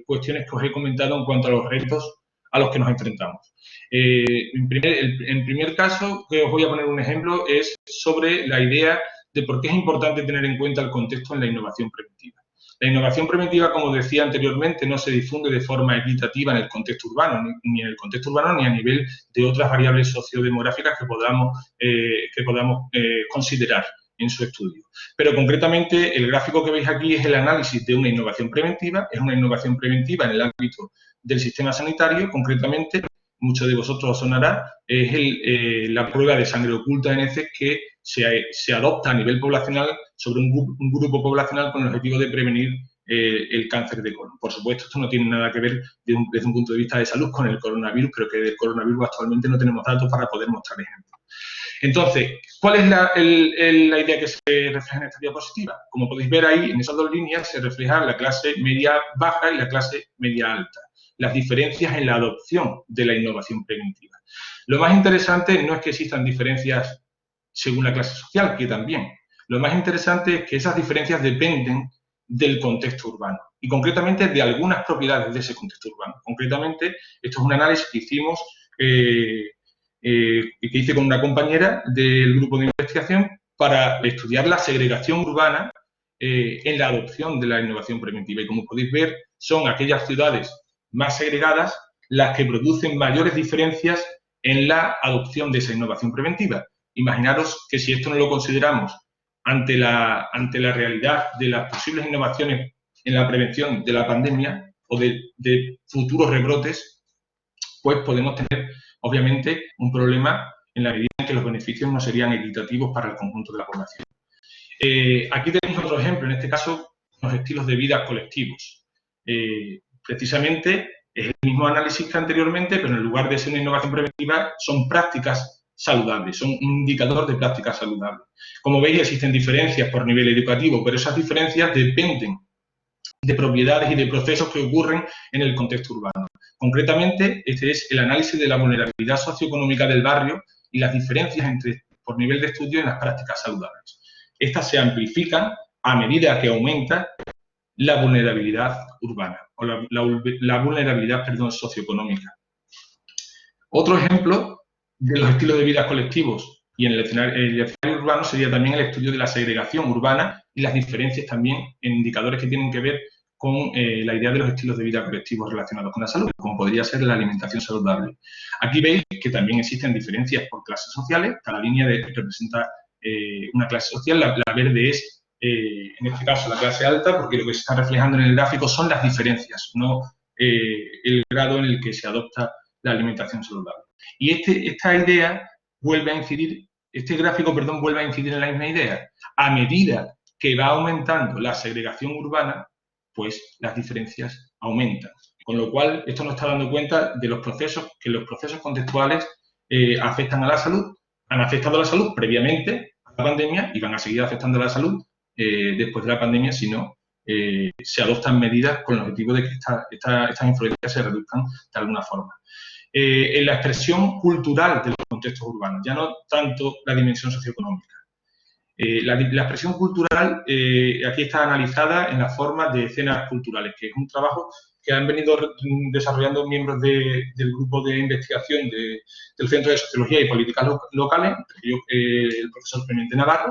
cuestiones que os he comentado en cuanto a los retos a los que nos enfrentamos. En primer caso, que os voy a poner un ejemplo, es sobre la idea de por qué es importante tener en cuenta el contexto en la innovación preventiva. La innovación preventiva, como decía anteriormente, no se difunde de forma equitativa en el contexto urbano, ni en el contexto urbano ni a nivel de otras variables sociodemográficas que podamos considerar en su estudio. Pero concretamente el gráfico que veis aquí es el análisis de una innovación preventiva, es una innovación preventiva en el ámbito del sistema sanitario, concretamente, muchos de vosotros os sonará, es la prueba de sangre oculta en heces que se adopta a nivel poblacional sobre un grupo poblacional con el objetivo de prevenir el cáncer de colon. Por supuesto, esto no tiene nada que ver desde un punto de vista de salud con el coronavirus, pero que del coronavirus actualmente no tenemos datos para poder mostrar ejemplos. Entonces, ¿cuál es la idea que se refleja en esta diapositiva? Como podéis ver ahí, en esas dos líneas se refleja la clase media-baja y la clase media-alta. Las diferencias en la adopción de la innovación preventiva. Lo más interesante no es que existan diferencias según la clase social, que también. Lo más interesante es que esas diferencias dependen del contexto urbano y concretamente de algunas propiedades de ese contexto urbano. Concretamente, esto es un análisis que hicimos, que hice con una compañera del grupo de investigación para estudiar la segregación urbana en la adopción de la innovación preventiva. Y como podéis ver, son aquellas ciudades más segregadas las que producen mayores diferencias en la adopción de esa innovación preventiva. Imaginaros que si esto no lo consideramos ante la realidad de las posibles innovaciones en la prevención de la pandemia o de futuros rebrotes, pues podemos tener, obviamente, un problema en la medida en que los beneficios no serían equitativos para el conjunto de la población. Aquí tenéis otro ejemplo, en este caso, los estilos de vida colectivos. Precisamente es el mismo análisis que anteriormente, pero en lugar de ser una innovación preventiva, son prácticas saludables, son un indicador de prácticas saludables. Como veis, existen diferencias por nivel educativo, pero esas diferencias dependen de propiedades y de procesos que ocurren en el contexto urbano. Concretamente, este es el análisis de la vulnerabilidad socioeconómica del barrio y las diferencias por nivel de estudio en las prácticas saludables. Estas se amplifican a medida que aumenta la vulnerabilidad urbana, o la vulnerabilidad, socioeconómica. Otro ejemplo de los estilos de vida colectivos y en el escenario urbano sería también el estudio de la segregación urbana y las diferencias también en indicadores que tienen que ver con la idea de los estilos de vida colectivos relacionados con la salud, como podría ser la alimentación saludable. Aquí veis que también existen diferencias por clases sociales. Cada línea representa una clase social. La verde es, en este caso, la clase alta, porque lo que se está reflejando en el gráfico son las diferencias, no el grado en el que se adopta la alimentación saludable. Y esta idea vuelve a incidir, este gráfico, perdón, vuelve a incidir en la misma idea. A medida que va aumentando la segregación urbana, pues las diferencias aumentan. Con lo cual, esto nos está dando cuenta de los procesos, que los procesos contextuales afectan a la salud, han afectado a la salud previamente a la pandemia y van a seguir afectando a la salud después de la pandemia si no se adoptan medidas con el objetivo de que estas influencias se reduzcan de alguna forma. En la expresión cultural de los contextos urbanos, ya no tanto la dimensión socioeconómica. La expresión cultural aquí está analizada en las formas de escenas culturales, que es un trabajo que han venido desarrollando miembros del grupo de investigación del Centro de Sociología y Políticas Locales, entre ellos el profesor Clemente Navarro,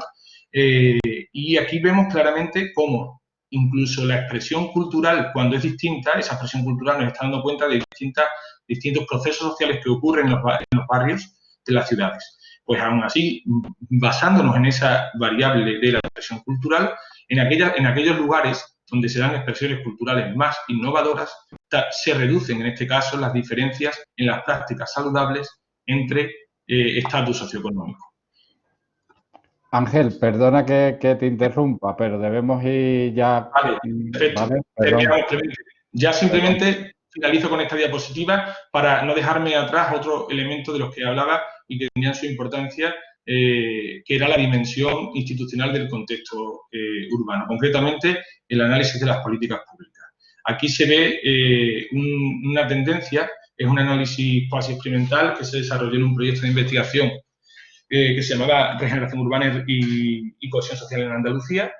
y aquí vemos claramente cómo incluso la expresión cultural, cuando es distinta, esa expresión cultural nos está dando cuenta de distintos procesos sociales que ocurren en los barrios de las ciudades. Pues aún así, basándonos en esa variable de la expresión cultural, en aquellos lugares donde se dan expresiones culturales más innovadoras, se reducen en este caso las diferencias en las prácticas saludables entre estatus socioeconómicos. Ángel, perdona que te interrumpa, pero debemos ir ya. Vale, perfecto. ¿Vale? Ya simplemente finalizo con esta diapositiva para no dejarme atrás otro elemento de los que hablaba y que tenían su importancia, que era la dimensión institucional del contexto urbano, concretamente el análisis de las políticas públicas. Aquí se ve una tendencia, es un análisis cuasi experimental que se desarrolló en un proyecto de investigación que se llamaba Regeneración Urbana y Cohesión Social en Andalucía,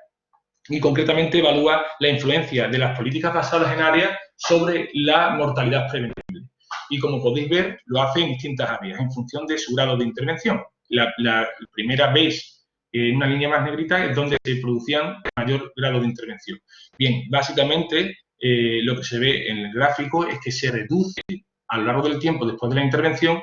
y concretamente evalúa la influencia de las políticas basadas en áreas sobre la mortalidad prevenible. Y como podéis ver, lo hace en distintas áreas, en función de su grado de intervención. La primera veis en una línea más negrita es donde se producían mayor grado de intervención. Bien, básicamente lo que se ve en el gráfico es que se reduce a lo largo del tiempo después de la intervención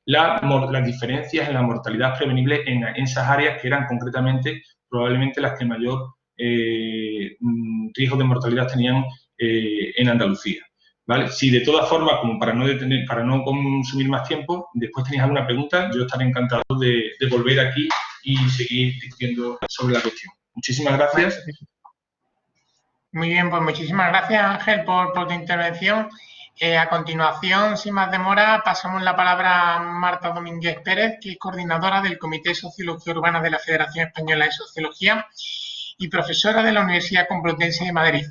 las diferencias en la mortalidad prevenible en esas áreas que eran concretamente probablemente las que mayor riesgos de mortalidad tenían en Andalucía. ¿Vale? Si de todas formas, como para no consumir más tiempo, después tenéis alguna pregunta, yo estaré encantado de volver aquí y seguir discutiendo sobre la cuestión. Muchísimas gracias. Muy bien, pues muchísimas gracias, Ángel, por tu intervención. A continuación, sin más demora, pasamos la palabra a Marta Domínguez Pérez, que es coordinadora del Comité de Sociología Urbana de la Federación Española de Sociología y profesora de la Universidad Complutense de Madrid.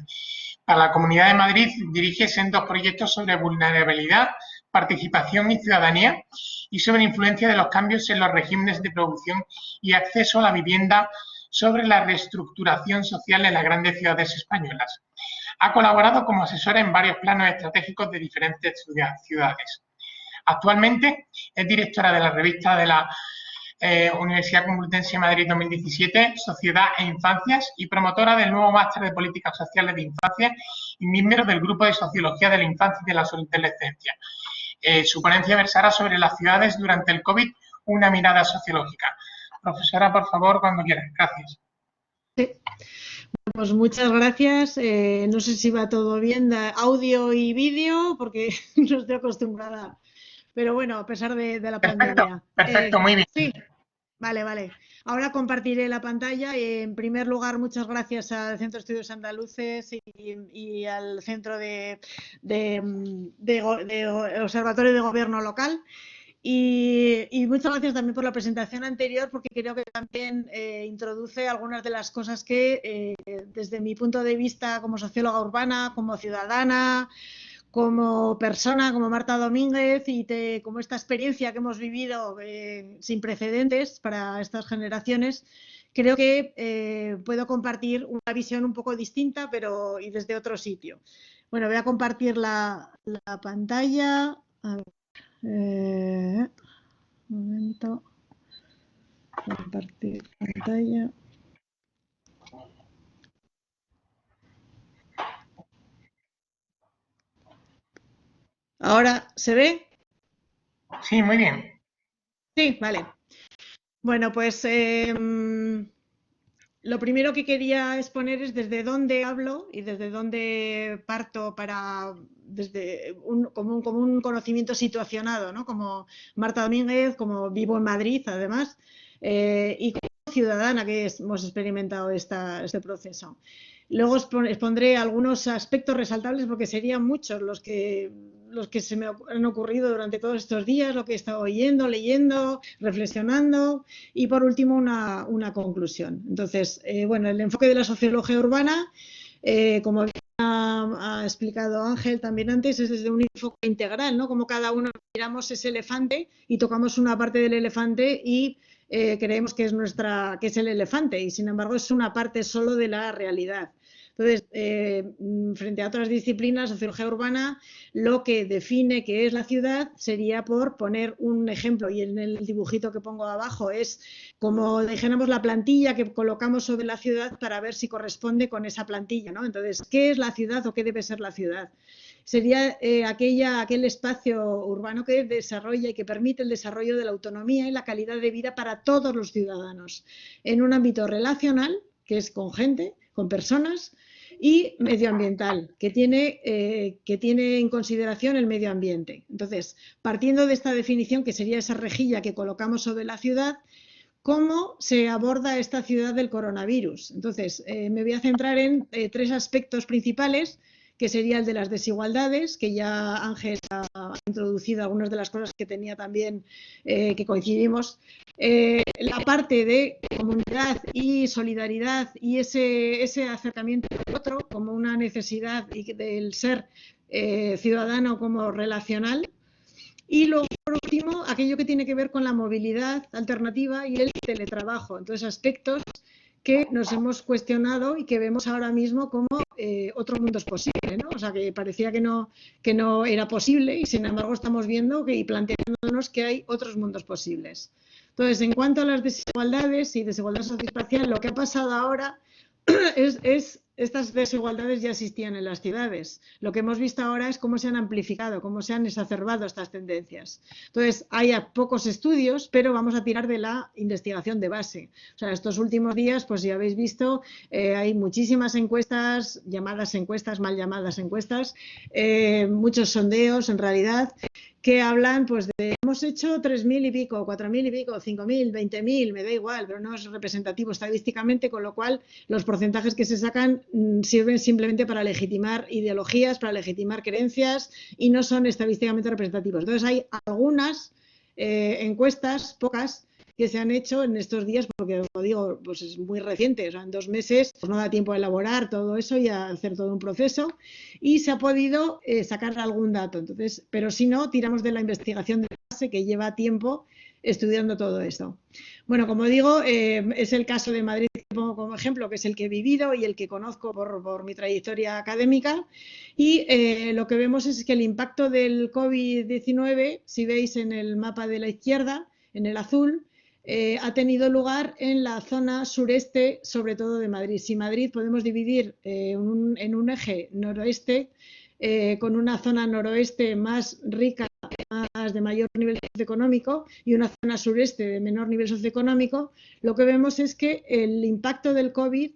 Para la Comunidad de Madrid dirige sendos proyectos sobre vulnerabilidad, participación y ciudadanía y sobre influencia de los cambios en los regímenes de producción y acceso a la vivienda sobre la reestructuración social en las grandes ciudades españolas. Ha colaborado como asesora en varios planos estratégicos de diferentes ciudades. Actualmente es directora de la revista de la Universidad Complutense de Madrid 2017, Sociedad e Infancias, y promotora del nuevo Máster de Políticas Sociales de Infancia y miembro del Grupo de Sociología de la Infancia y de la Adolescencia. Su ponencia versará sobre las ciudades durante el COVID, una mirada sociológica. Profesora, por favor, cuando quieras. Gracias. Sí. Pues muchas gracias. No sé si va todo bien, audio y vídeo, porque no estoy acostumbrada. Pero bueno, a pesar de la pandemia. Perfecto, muy bien. Sí, vale. Ahora compartiré la pantalla. En primer lugar, muchas gracias al Centro de Estudios Andaluces y al Centro de Observatorio de Gobierno Local. Y muchas gracias también por la presentación anterior, porque creo que también introduce algunas de las cosas que, desde mi punto de vista como socióloga urbana, como ciudadana, como persona, como Marta Domínguez, y como esta experiencia que hemos vivido sin precedentes para estas generaciones, creo que puedo compartir una visión un poco distinta, pero y desde otro sitio. Bueno, voy a compartir la pantalla. A ver. Un momento. Compartir pantalla. ¿Ahora se ve? Sí, muy bien. Sí, vale. Bueno, pues lo primero que quería exponer es desde dónde hablo y desde dónde parto desde como un conocimiento situacionado, ¿no? Como Marta Domínguez, como vivo en Madrid, además, y como ciudadana que hemos experimentado este proceso. Luego expondré algunos aspectos resaltables porque serían muchos los que se me han ocurrido durante todos estos días, lo que he estado oyendo, leyendo, reflexionando, y por último una conclusión. Entonces, bueno, el enfoque de la sociología urbana, como ha explicado Ángel también antes, es desde un enfoque integral, ¿no? Como cada uno miramos ese elefante y tocamos una parte del elefante y creemos que es el elefante, y sin embargo es una parte solo de la realidad. Entonces, frente a otras disciplinas, sociología urbana, lo que define qué es la ciudad sería, por poner un ejemplo, y en el dibujito que pongo abajo es como dijéramos la plantilla que colocamos sobre la ciudad para ver si corresponde con esa plantilla, ¿no? Entonces, ¿qué es la ciudad o qué debe ser la ciudad? Sería aquel espacio urbano que desarrolla y que permite el desarrollo de la autonomía y la calidad de vida para todos los ciudadanos, en un ámbito relacional, que es con gente, con personas, y medioambiental, que tiene en consideración el medio ambiente. Entonces, partiendo de esta definición, que sería esa rejilla que colocamos sobre la ciudad, ¿cómo se aborda esta ciudad del coronavirus? Entonces, me voy a centrar en tres aspectos principales, que sería el de las desigualdades, que ya Ángel ha introducido algunas de las cosas que tenía también, que coincidimos, la parte de comunidad y solidaridad y ese acercamiento al otro como una necesidad del ser ciudadano como relacional, y luego, por último, aquello que tiene que ver con la movilidad alternativa y el teletrabajo. Entonces, aspectos que nos hemos cuestionado y que vemos ahora mismo como otro mundo es posible, ¿no? O sea, que parecía que no era posible, y sin embargo estamos viendo y planteándonos que hay otros mundos posibles. Entonces, en cuanto a las desigualdades y desigualdad socioespacial, lo que ha pasado ahora estas desigualdades ya existían en las ciudades. Lo que hemos visto ahora es cómo se han amplificado, cómo se han exacerbado estas tendencias. Entonces, hay pocos estudios, pero vamos a tirar de la investigación de base. O sea, estos últimos días, pues ya habéis visto, hay muchísimas encuestas, llamadas encuestas, mal llamadas encuestas, muchos sondeos en realidad, que hablan pues de hemos hecho 3.000 y pico, 4.000 y pico, 5.000, 20.000, me da igual, pero no es representativo estadísticamente, con lo cual los porcentajes que se sacan sirven simplemente para legitimar ideologías, para legitimar creencias, y no son estadísticamente representativos. Entonces hay algunas encuestas, pocas, que se han hecho en estos días, porque, como digo, pues es muy reciente, o sea, en 2 meses pues no da tiempo a elaborar todo eso y a hacer todo un proceso, y se ha podido sacar algún dato. Entonces, pero si no, tiramos de la investigación de base, que lleva tiempo estudiando todo esto. Bueno, como digo, es el caso de Madrid que pongo como ejemplo, que es el que he vivido y el que conozco por mi trayectoria académica, y lo que vemos es que el impacto del COVID-19, si veis en el mapa de la izquierda, en el azul, ha tenido lugar en la zona sureste, sobre todo de Madrid. Si Madrid podemos dividir en un eje noroeste, con una zona noroeste más rica, más de mayor nivel socioeconómico, y una zona sureste de menor nivel socioeconómico, lo que vemos es que el impacto del COVID,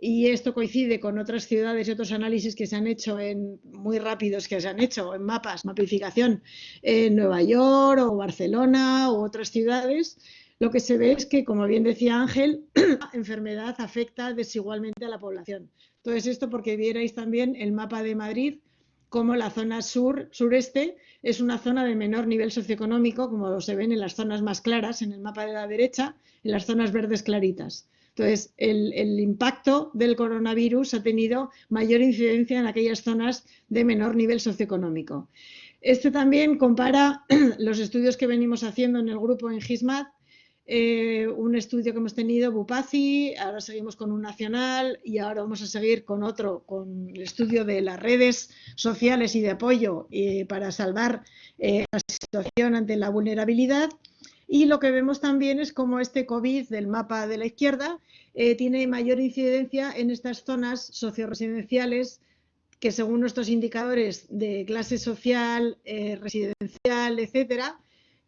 y esto coincide con otras ciudades y otros análisis que se han hecho muy rápidos, que se han hecho en mapas, mapificación en Nueva York o Barcelona u otras ciudades, lo que se ve es que, como bien decía Ángel, la enfermedad afecta desigualmente a la población. Entonces, esto porque vierais también el mapa de Madrid, como la zona sureste es una zona de menor nivel socioeconómico, como se ven en las zonas más claras, en el mapa de la derecha, en las zonas verdes claritas. Entonces, el impacto del coronavirus ha tenido mayor incidencia en aquellas zonas de menor nivel socioeconómico. Este también compara los estudios que venimos haciendo en el grupo en GISMAD, un estudio que hemos tenido, Bupaci, ahora seguimos con un nacional y ahora vamos a seguir con otro, con el estudio de las redes sociales y de apoyo para salvar la situación ante la vulnerabilidad. Y lo que vemos también es cómo este COVID del mapa de la izquierda tiene mayor incidencia en estas zonas socioresidenciales que según nuestros indicadores de clase social, residencial, etcétera,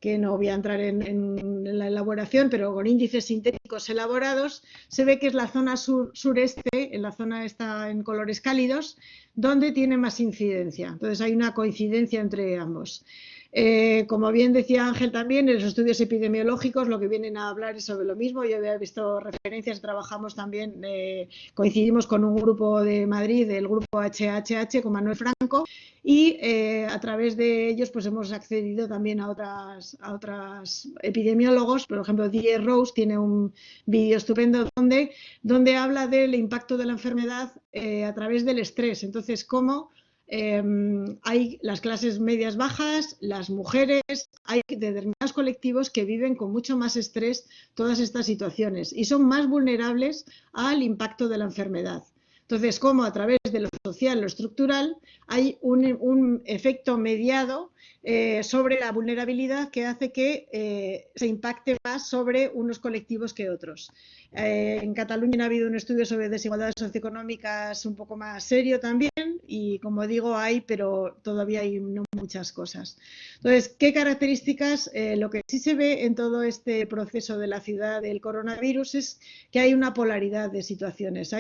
que no voy a entrar en la elaboración, pero con índices sintéticos elaborados, se ve que es la zona sureste, en la zona está en colores cálidos, donde tiene más incidencia. Entonces hay una coincidencia entre ambos. Como bien decía Ángel también, en los estudios epidemiológicos lo que vienen a hablar es sobre lo mismo. Yo había visto referencias, trabajamos también, coincidimos con un grupo de Madrid, el grupo HHH, con Manuel Franco, y a través de ellos pues hemos accedido también a otras epidemiólogos. Por ejemplo, DJ Rose tiene un vídeo estupendo donde habla del impacto de la enfermedad a través del estrés. Entonces, cómo hay las clases medias bajas, las mujeres, hay determinados colectivos que viven con mucho más estrés todas estas situaciones y son más vulnerables al impacto de la enfermedad. Entonces, como a través de lo social, lo estructural, hay un efecto mediado sobre la vulnerabilidad que hace que se impacte más sobre unos colectivos que otros. En Cataluña ha habido un estudio sobre desigualdades socioeconómicas un poco más serio también y, como digo, hay, pero todavía hay no muchas cosas. Entonces, ¿qué características? Lo que sí se ve en todo este proceso de la ciudad del coronavirus es que hay una polaridad de situaciones.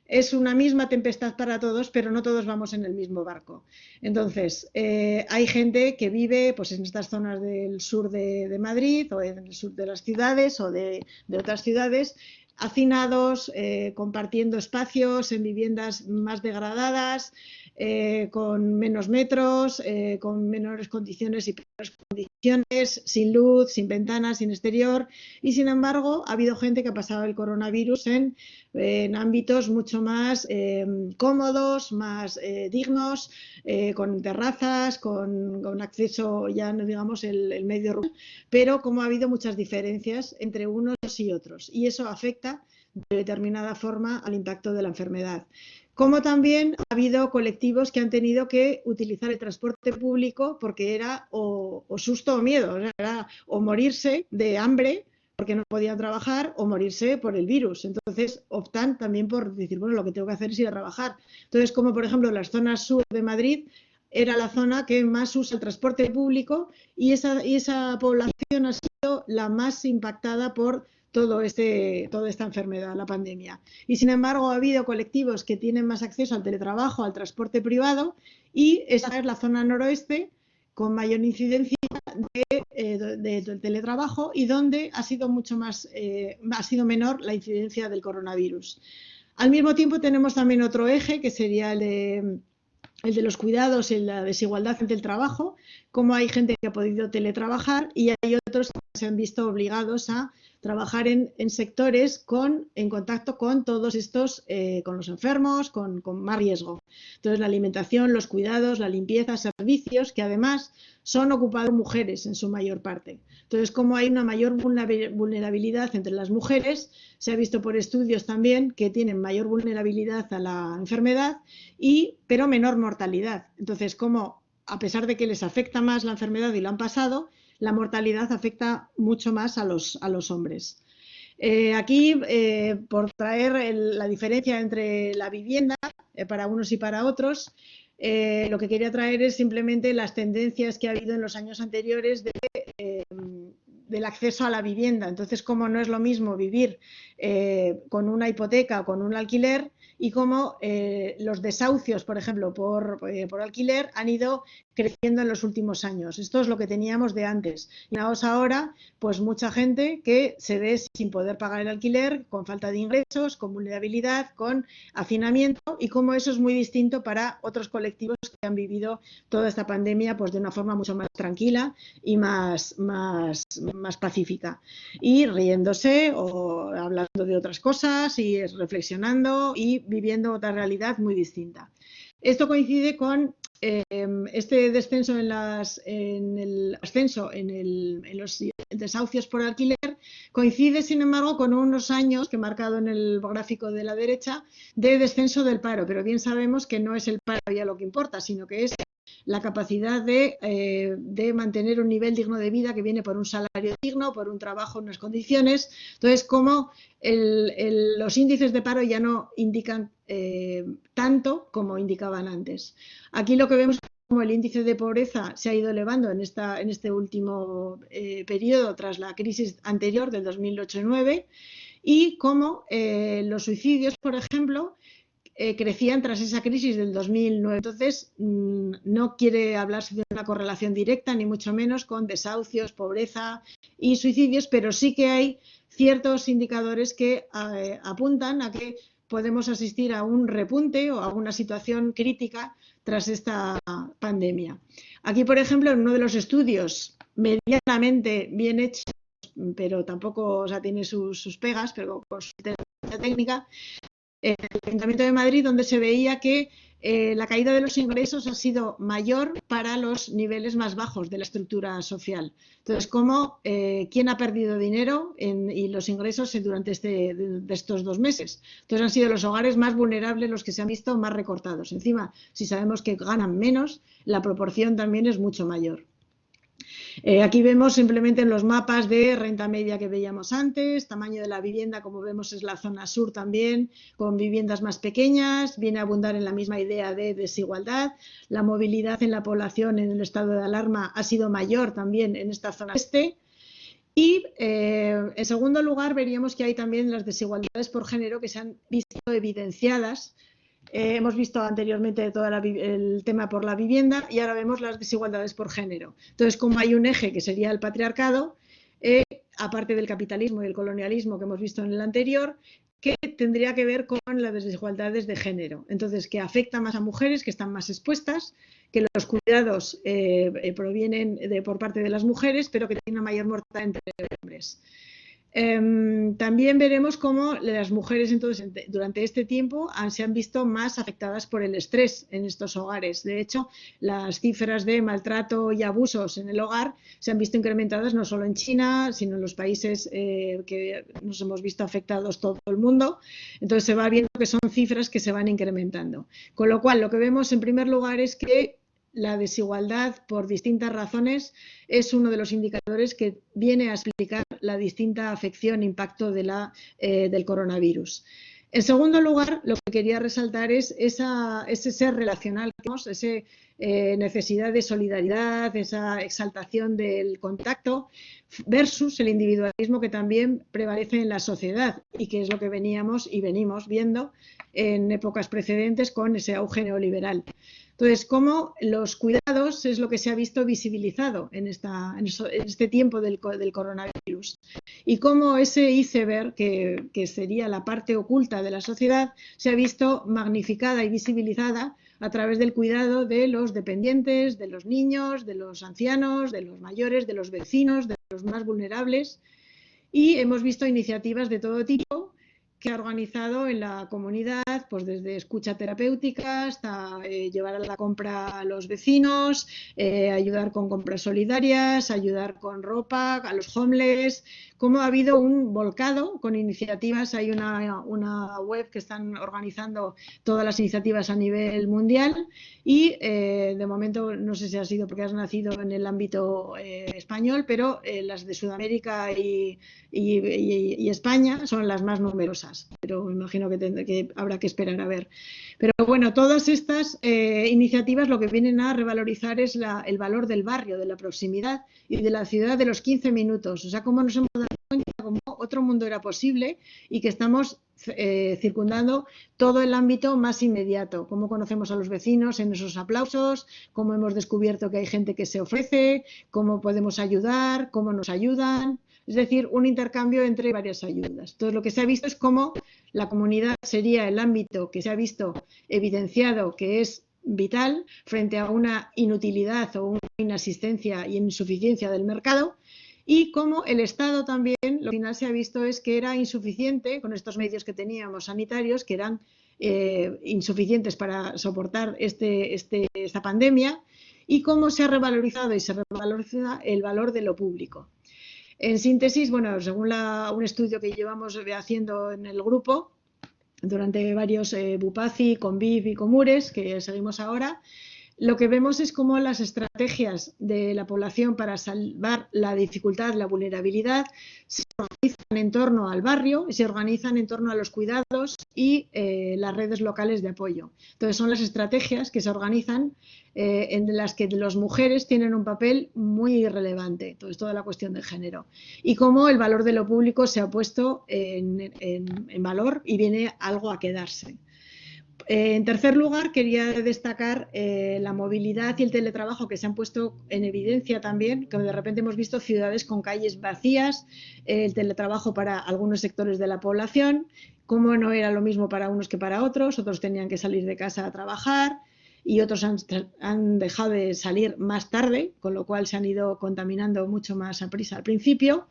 Es una misma tempestad para todos, pero no todos vamos en el mismo barco. Entonces, hay gente que vive pues, en estas zonas del sur de Madrid o en el sur de las ciudades o de otras ciudades, hacinados, compartiendo espacios en viviendas más degradadas, con menos metros, con menores condiciones y peores condiciones, sin luz, sin ventanas, sin exterior, y sin embargo ha habido gente que ha pasado el coronavirus en ámbitos mucho más cómodos, más dignos, con terrazas, con acceso, ya no digamos el medio rural, pero como ha habido muchas diferencias entre unos y otros, y eso afecta de determinada forma al impacto de la enfermedad. Como también ha habido colectivos que han tenido que utilizar el transporte público porque era o susto o miedo, era o morirse de hambre porque no podían trabajar o morirse por el virus. Entonces optan también por decir, bueno, lo que tengo que hacer es ir a trabajar. Entonces, como por ejemplo las zonas sur de Madrid, era la zona que más usa el transporte público y esa población ha sido la más impactada por toda esta enfermedad, la pandemia. Y sin embargo ha habido colectivos que tienen más acceso al teletrabajo, al transporte privado, y esa es la zona noroeste con mayor incidencia de teletrabajo y donde ha sido menor la incidencia del coronavirus. Al mismo tiempo tenemos también otro eje que sería el de los cuidados y la desigualdad entre el trabajo, como hay gente que ha podido teletrabajar y hay otros que se han visto obligados a trabajar en sectores en contacto con todos estos, con los enfermos, con más riesgo. Entonces, la alimentación, los cuidados, la limpieza, servicios, que además son ocupados por mujeres en su mayor parte. Entonces, como hay una mayor vulnerabilidad entre las mujeres, se ha visto por estudios también que tienen mayor vulnerabilidad a la enfermedad, pero menor mortalidad. Entonces, como a pesar de que les afecta más la enfermedad y lo han pasado, la mortalidad afecta mucho más a los hombres. Aquí, por traer la diferencia entre la vivienda para unos y para otros, lo que quería traer es simplemente las tendencias que ha habido en los años anteriores del acceso a la vivienda. Entonces, como no es lo mismo vivir con una hipoteca o con un alquiler, y cómo los desahucios, por ejemplo, por alquiler han ido creciendo en los últimos años. Esto es lo que teníamos de antes. Y ahora, pues mucha gente que se ve sin poder pagar el alquiler, con falta de ingresos, con vulnerabilidad, con hacinamiento, y cómo eso es muy distinto para otros colectivos que han vivido toda esta pandemia pues de una forma mucho más tranquila y más pacífica. Y riéndose o hablando de otras cosas y reflexionando y viviendo otra realidad muy distinta. Esto coincide con este descenso en los desahucios por alquiler, coincide sin embargo con unos años que he marcado en el gráfico de la derecha de descenso del paro, pero bien sabemos que no es el paro ya lo que importa, sino que es la capacidad de mantener un nivel digno de vida que viene por un salario digno, por un trabajo en unas condiciones. Entonces, como los índices de paro ya no indican tanto como indicaban antes. Aquí lo que vemos es como el índice de pobreza se ha ido elevando en este último periodo tras la crisis anterior del 2008-2009 y cómo los suicidios, por ejemplo, crecían tras esa crisis del 2009. Entonces, no quiere hablarse de una correlación directa, ni mucho menos, con desahucios, pobreza y suicidios, pero sí que hay ciertos indicadores que apuntan a que podemos asistir a un repunte o a una situación crítica tras esta pandemia. Aquí, por ejemplo, en uno de los estudios medianamente bien hechos, pero tampoco, o sea, tiene sus pegas, pero con su técnica, el Ayuntamiento de Madrid, donde se veía que la caída de los ingresos ha sido mayor para los niveles más bajos de la estructura social. Entonces, ¿cómo quién ha perdido dinero y los ingresos durante de estos 2 meses? Entonces, han sido los hogares más vulnerables los que se han visto más recortados. Encima, si sabemos que ganan menos, la proporción también es mucho mayor. Aquí vemos simplemente en los mapas de renta media que veíamos antes, tamaño de la vivienda, como vemos es la zona sur también, con viviendas más pequeñas, viene a abundar en la misma idea de desigualdad. La movilidad en la población en el estado de alarma ha sido mayor también en esta zona este. Y en segundo lugar veríamos que hay también las desigualdades por género que se han visto evidenciadas. Hemos visto anteriormente todo el tema por la vivienda y ahora vemos las desigualdades por género. Entonces, como hay un eje que sería el patriarcado, aparte del capitalismo y el colonialismo que hemos visto en el anterior, que tendría que ver con las desigualdades de género. Entonces, que afecta más a mujeres que están más expuestas, que los cuidados provienen por parte de las mujeres, pero que tienen una mayor mortalidad entre hombres. También veremos cómo las mujeres entonces durante este tiempo se han visto más afectadas por el estrés en estos hogares. De hecho, las cifras de maltrato y abusos en el hogar se han visto incrementadas no solo en China, sino en los países que nos hemos visto afectados todo el mundo. Entonces se va viendo que son cifras que se van incrementando. Con lo cual, lo que vemos en primer lugar es que la desigualdad por distintas razones es uno de los indicadores que viene a explicar la distinta afección, impacto del coronavirus. En segundo lugar, lo que quería resaltar es ese ser relacional, esa necesidad de solidaridad, esa exaltación del contacto versus el individualismo que también prevalece en la sociedad y que es lo que veníamos y venimos viendo en épocas precedentes con ese auge neoliberal. Entonces, cómo los cuidados es lo que se ha visto visibilizado en este tiempo del coronavirus y cómo ese iceberg, que sería la parte oculta de la sociedad, se ha visto magnificada y visibilizada a través del cuidado de los dependientes, de los niños, de los ancianos, de los mayores, de los vecinos, de los más vulnerables. Y hemos visto iniciativas de todo tipo que ha organizado en la comunidad, pues desde escucha terapéutica hasta llevar a la compra a los vecinos, ayudar con compras solidarias, ayudar con ropa a los homeless. Cómo ha habido un volcado con iniciativas. Hay una web que están organizando todas las iniciativas a nivel mundial y de momento no sé si ha sido porque has nacido en el ámbito español, pero las de Sudamérica y España son las más numerosas, pero me imagino que habrá que esperar a ver. Pero bueno, todas estas iniciativas lo que vienen a revalorizar es el valor del barrio, de la proximidad y de la ciudad de los 15 minutos. O sea, cómo nos hemos dado cuenta cómo otro mundo era posible y que estamos circundando todo el ámbito más inmediato, cómo conocemos a los vecinos en esos aplausos, cómo hemos descubierto que hay gente que se ofrece, cómo podemos ayudar, cómo nos ayudan. Es decir, un intercambio entre varias ayudas. Entonces, lo que se ha visto es cómo la comunidad sería el ámbito que se ha visto evidenciado que es vital frente a una inutilidad o una inasistencia y insuficiencia del mercado, y cómo el Estado también, lo que al final se ha visto es que era insuficiente con estos medios que teníamos sanitarios, que eran insuficientes para soportar esta pandemia, y cómo se ha revalorizado y se revaloriza el valor de lo público. En síntesis, bueno, según un estudio que llevamos haciendo en el grupo durante varios Bupaci, Conviv y Comures, que seguimos ahora, lo que vemos es cómo las estrategias de la población para salvar la dificultad, la vulnerabilidad, se organizan en torno al barrio, se organizan en torno a los cuidados y las redes locales de apoyo. Entonces, son las estrategias que se organizan en las que las mujeres tienen un papel muy relevante. Entonces, toda la cuestión de género. Y cómo el valor de lo público se ha puesto en valor y viene algo a quedarse. En tercer lugar, quería destacar la movilidad y el teletrabajo que se han puesto en evidencia también, que de repente hemos visto ciudades con calles vacías, el teletrabajo para algunos sectores de la población, cómo no era lo mismo para unos que para otros tenían que salir de casa a trabajar y otros han dejado de salir más tarde, con lo cual se han ido contaminando mucho más a prisa al principio.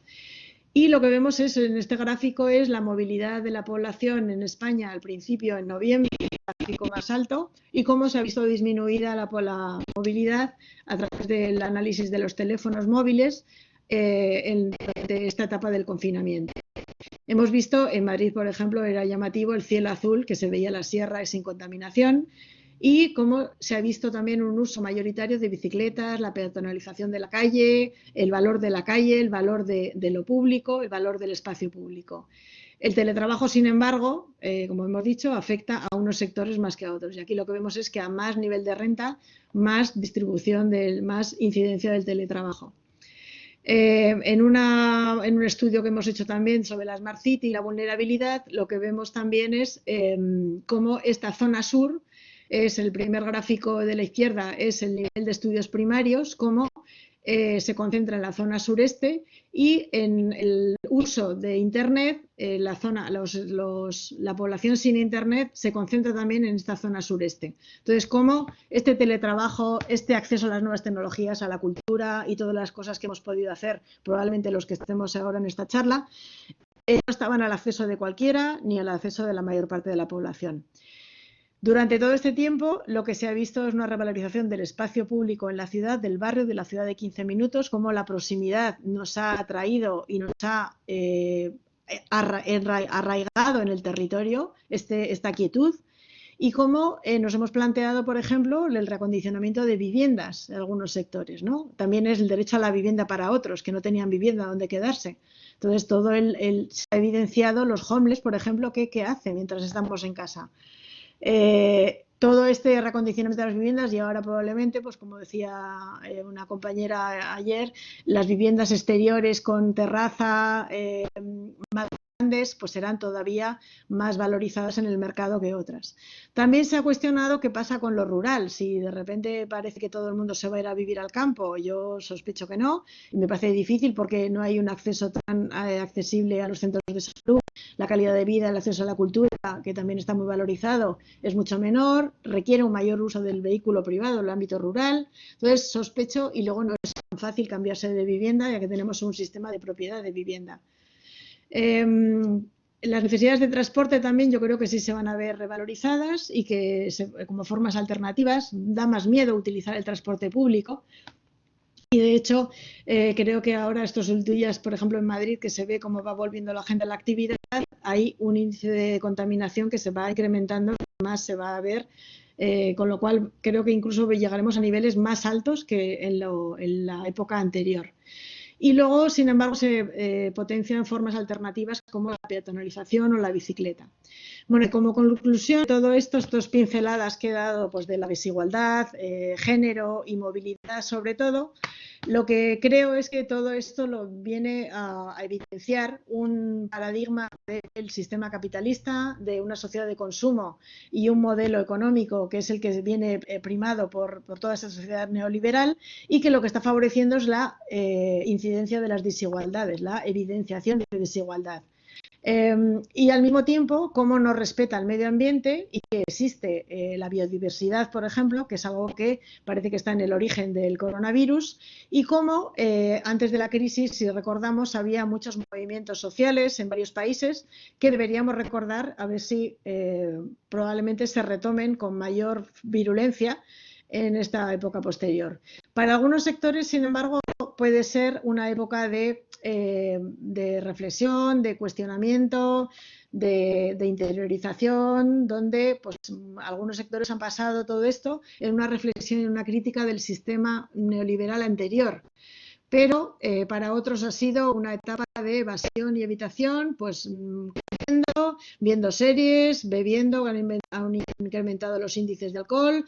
Y lo que vemos en este gráfico es la movilidad de la población en España al principio, en noviembre, el gráfico más alto, y cómo se ha visto disminuida la movilidad a través del análisis de los teléfonos móviles durante esta etapa del confinamiento. Hemos visto en Madrid, por ejemplo, era llamativo el cielo azul, que se veía la sierra sin contaminación, y cómo se ha visto también un uso mayoritario de bicicletas, la peatonalización de la calle, el valor de la calle, el valor de lo público, el valor del espacio público. El teletrabajo, sin embargo, como hemos dicho, afecta a unos sectores más que a otros. Y aquí lo que vemos es que a más nivel de renta, más distribución, más incidencia del teletrabajo. En un estudio que hemos hecho también sobre la Smart City y la vulnerabilidad, lo que vemos también es cómo esta zona sur, es el primer gráfico de la izquierda, es el nivel de estudios primarios, cómo se concentra en la zona sureste, y en el uso de Internet, la población sin Internet se concentra también en esta zona sureste. Entonces, cómo este teletrabajo, este acceso a las nuevas tecnologías, a la cultura y todas las cosas que hemos podido hacer, probablemente los que estemos ahora en esta charla, no estaban al acceso de cualquiera ni al acceso de la mayor parte de la población. Durante todo este tiempo, lo que se ha visto es una revalorización del espacio público en la ciudad, del barrio, de la ciudad de 15 minutos, como la proximidad nos ha atraído y nos ha arraigado en el territorio esta quietud, y cómo nos hemos planteado, por ejemplo, el reacondicionamiento de viviendas en algunos sectores, ¿no? También es el derecho a la vivienda para otros que no tenían vivienda donde quedarse. Entonces, todo se ha evidenciado los homeless, por ejemplo, ¿qué hacen mientras estamos en casa? Todo este reacondicionamiento de las viviendas, y ahora probablemente, pues como decía una compañera ayer, las viviendas exteriores con terraza más grandes, pues serán todavía más valorizadas en el mercado que otras. También se ha cuestionado qué pasa con lo rural, si de repente parece que todo el mundo se va a ir a vivir al campo. Yo sospecho que no, y me parece difícil porque no hay un acceso tan accesible a los centros de salud, la calidad de vida, el acceso a la cultura, que también está muy valorizado, es mucho menor, requiere un mayor uso del vehículo privado en el ámbito rural. Entonces sospecho, y luego no es tan fácil cambiarse de vivienda, ya que tenemos un sistema de propiedad de vivienda. Las necesidades de transporte también yo creo que sí se van a ver revalorizadas, y que como formas alternativas da más miedo utilizar el transporte público. Y de hecho, creo que ahora estos días, por ejemplo en Madrid, que se ve cómo va volviendo la gente a la actividad, hay un índice de contaminación que se va incrementando, más se va a ver, con lo cual creo que incluso llegaremos a niveles más altos que en la época anterior. Y luego, sin embargo, se potencian formas alternativas como la peatonalización o la bicicleta. Bueno, y como conclusión de todo esto, estas pinceladas que he dado, pues, de la desigualdad, género y movilidad sobre todo, lo que creo es que todo esto lo viene a evidenciar un paradigma del sistema capitalista, de una sociedad de consumo y un modelo económico que es el que viene primado por toda esa sociedad neoliberal, y que lo que está favoreciendo es la incidencia de las desigualdades, la evidenciación de desigualdad. Y al mismo tiempo, cómo no respeta el medio ambiente, y que existe la biodiversidad, por ejemplo, que es algo que parece que está en el origen del coronavirus, y cómo antes de la crisis, si recordamos, había muchos movimientos sociales en varios países que deberíamos recordar, a ver si probablemente se retomen con mayor virulencia en esta época posterior. Para algunos sectores, sin embargo, pero puede ser una época de reflexión, de cuestionamiento, de interiorización, donde pues, algunos sectores han pasado todo esto en una reflexión y una crítica del sistema neoliberal anterior. Pero para otros ha sido una etapa de evasión y evitación, pues viendo series, bebiendo, han incrementado los índices de alcohol,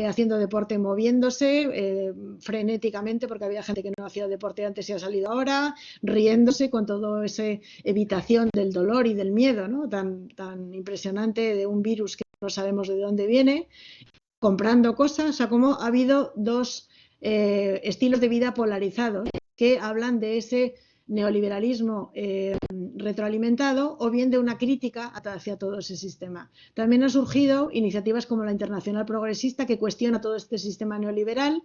haciendo deporte, moviéndose frenéticamente, porque había gente que no hacía deporte antes y ha salido ahora, riéndose con toda esa evitación del dolor y del miedo, ¿no? tan impresionante de un virus que no sabemos de dónde viene, comprando cosas. O sea, como ha habido dos estilos de vida polarizados que hablan de ese neoliberalismo retroalimentado o bien de una crítica hacia todo ese sistema. También han surgido iniciativas como la Internacional Progresista que cuestiona todo este sistema neoliberal,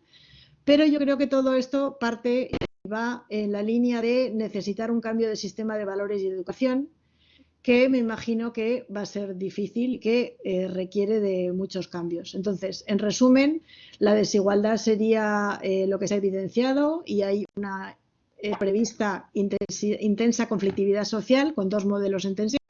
pero yo creo que todo esto parte y va en la línea de necesitar un cambio de sistema de valores y de educación, que me imagino que va a ser difícil y que requiere de muchos cambios. Entonces, en resumen, la desigualdad sería lo que se ha evidenciado y hay una prevista intensa conflictividad social con dos modelos en tensión,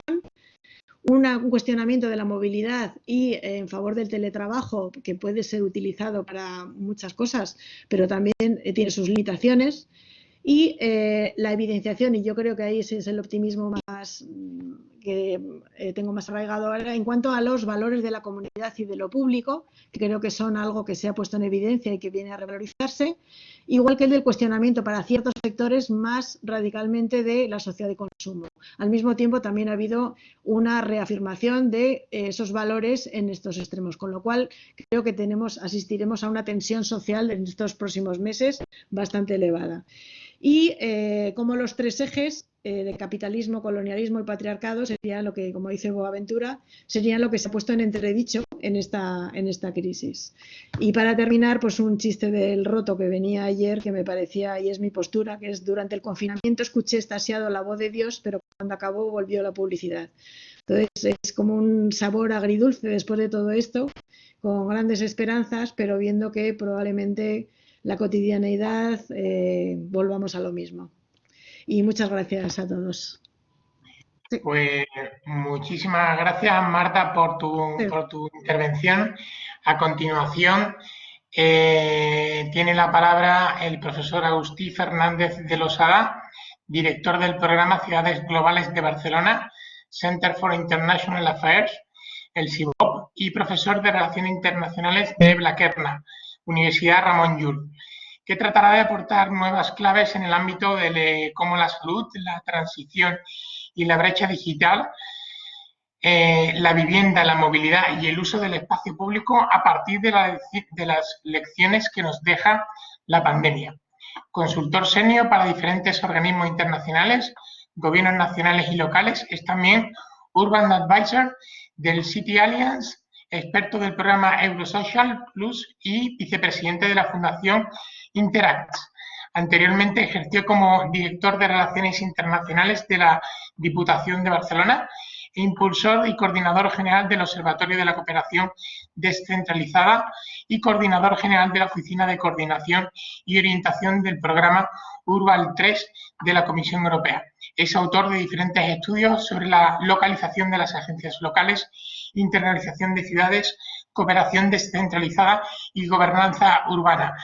un cuestionamiento de la movilidad y en favor del teletrabajo, que puede ser utilizado para muchas cosas, pero también tiene sus limitaciones, y la evidenciación, y yo creo que ahí ese es el optimismo más que tengo más arraigado ahora, en cuanto a los valores de la comunidad y de lo público, que creo que son algo que se ha puesto en evidencia y que viene a revalorizarse, igual que el del cuestionamiento para ciertos sectores más radicalmente de la sociedad de consumo. Al mismo tiempo, también ha habido una reafirmación de esos valores en estos extremos, con lo cual creo que asistiremos a una tensión social en estos próximos meses bastante elevada. Y como los tres ejes de capitalismo, colonialismo y patriarcado serían lo que, como dice Boaventura, serían lo que se ha puesto en entredicho en esta crisis. Y para terminar, pues un chiste del roto que venía ayer, que me parecía, y es mi postura, que es: durante el confinamiento escuché extasiado la voz de Dios, pero cuando acabó volvió la publicidad. Entonces es como un sabor agridulce después de todo esto, con grandes esperanzas, pero viendo que probablemente la cotidianeidad volvamos a lo mismo. Y muchas gracias a todos. Sí. Pues muchísimas gracias, Marta, por tu intervención. A continuación tiene la palabra el profesor Agustí Fernández de Losada, director del programa Ciudades Globales de Barcelona, Center for International Affairs, el CIBOP, y profesor de Relaciones Internacionales de Blaquerna, Universidad Ramon Llull, que tratará de aportar nuevas claves en el ámbito de cómo la salud, la transición y la brecha digital, la vivienda, la movilidad y el uso del espacio público a partir de las lecciones que nos deja la pandemia. Consultor senior para diferentes organismos internacionales, gobiernos nacionales y locales, es también Urban Advisor del City Alliance, experto del programa Eurosocial Plus y vicepresidente de la Fundación Interact. Anteriormente ejerció como director de Relaciones Internacionales de la Diputación de Barcelona e impulsor y coordinador general del Observatorio de la Cooperación Descentralizada y coordinador general de la Oficina de Coordinación y Orientación del programa Urban 3 de la Comisión Europea. Es autor de diferentes estudios sobre la localización de las agencias locales, internalización de ciudades, cooperación descentralizada y gobernanza urbana.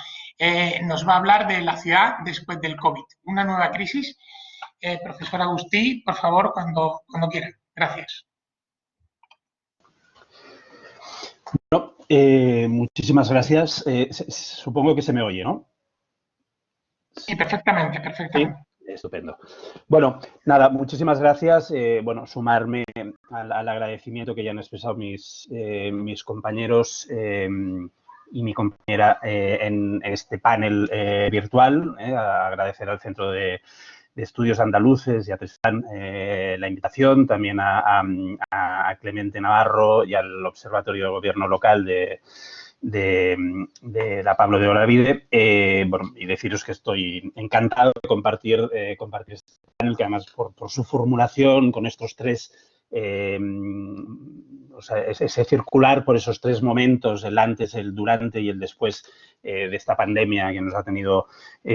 Nos va a hablar de la ciudad después del COVID, una nueva crisis. Profesor Agustí, por favor, cuando quiera. Gracias. Bueno, muchísimas gracias. Supongo que se me oye, ¿no? Sí, perfectamente. Sí, estupendo. Bueno, nada, muchísimas gracias. Bueno, sumarme al agradecimiento que ya han expresado mis compañeros y mi compañera en este panel virtual. Agradecer al Centro de Estudios Andaluces y a Tristan la invitación, también a Clemente Navarro y al Observatorio de Gobierno Local de la Pablo de Olavide, bueno, y deciros que estoy encantado de compartir este panel, que además por su formulación con estos tres, o sea, ese circular por esos tres momentos, el antes, el durante y el después de esta pandemia que nos ha tenido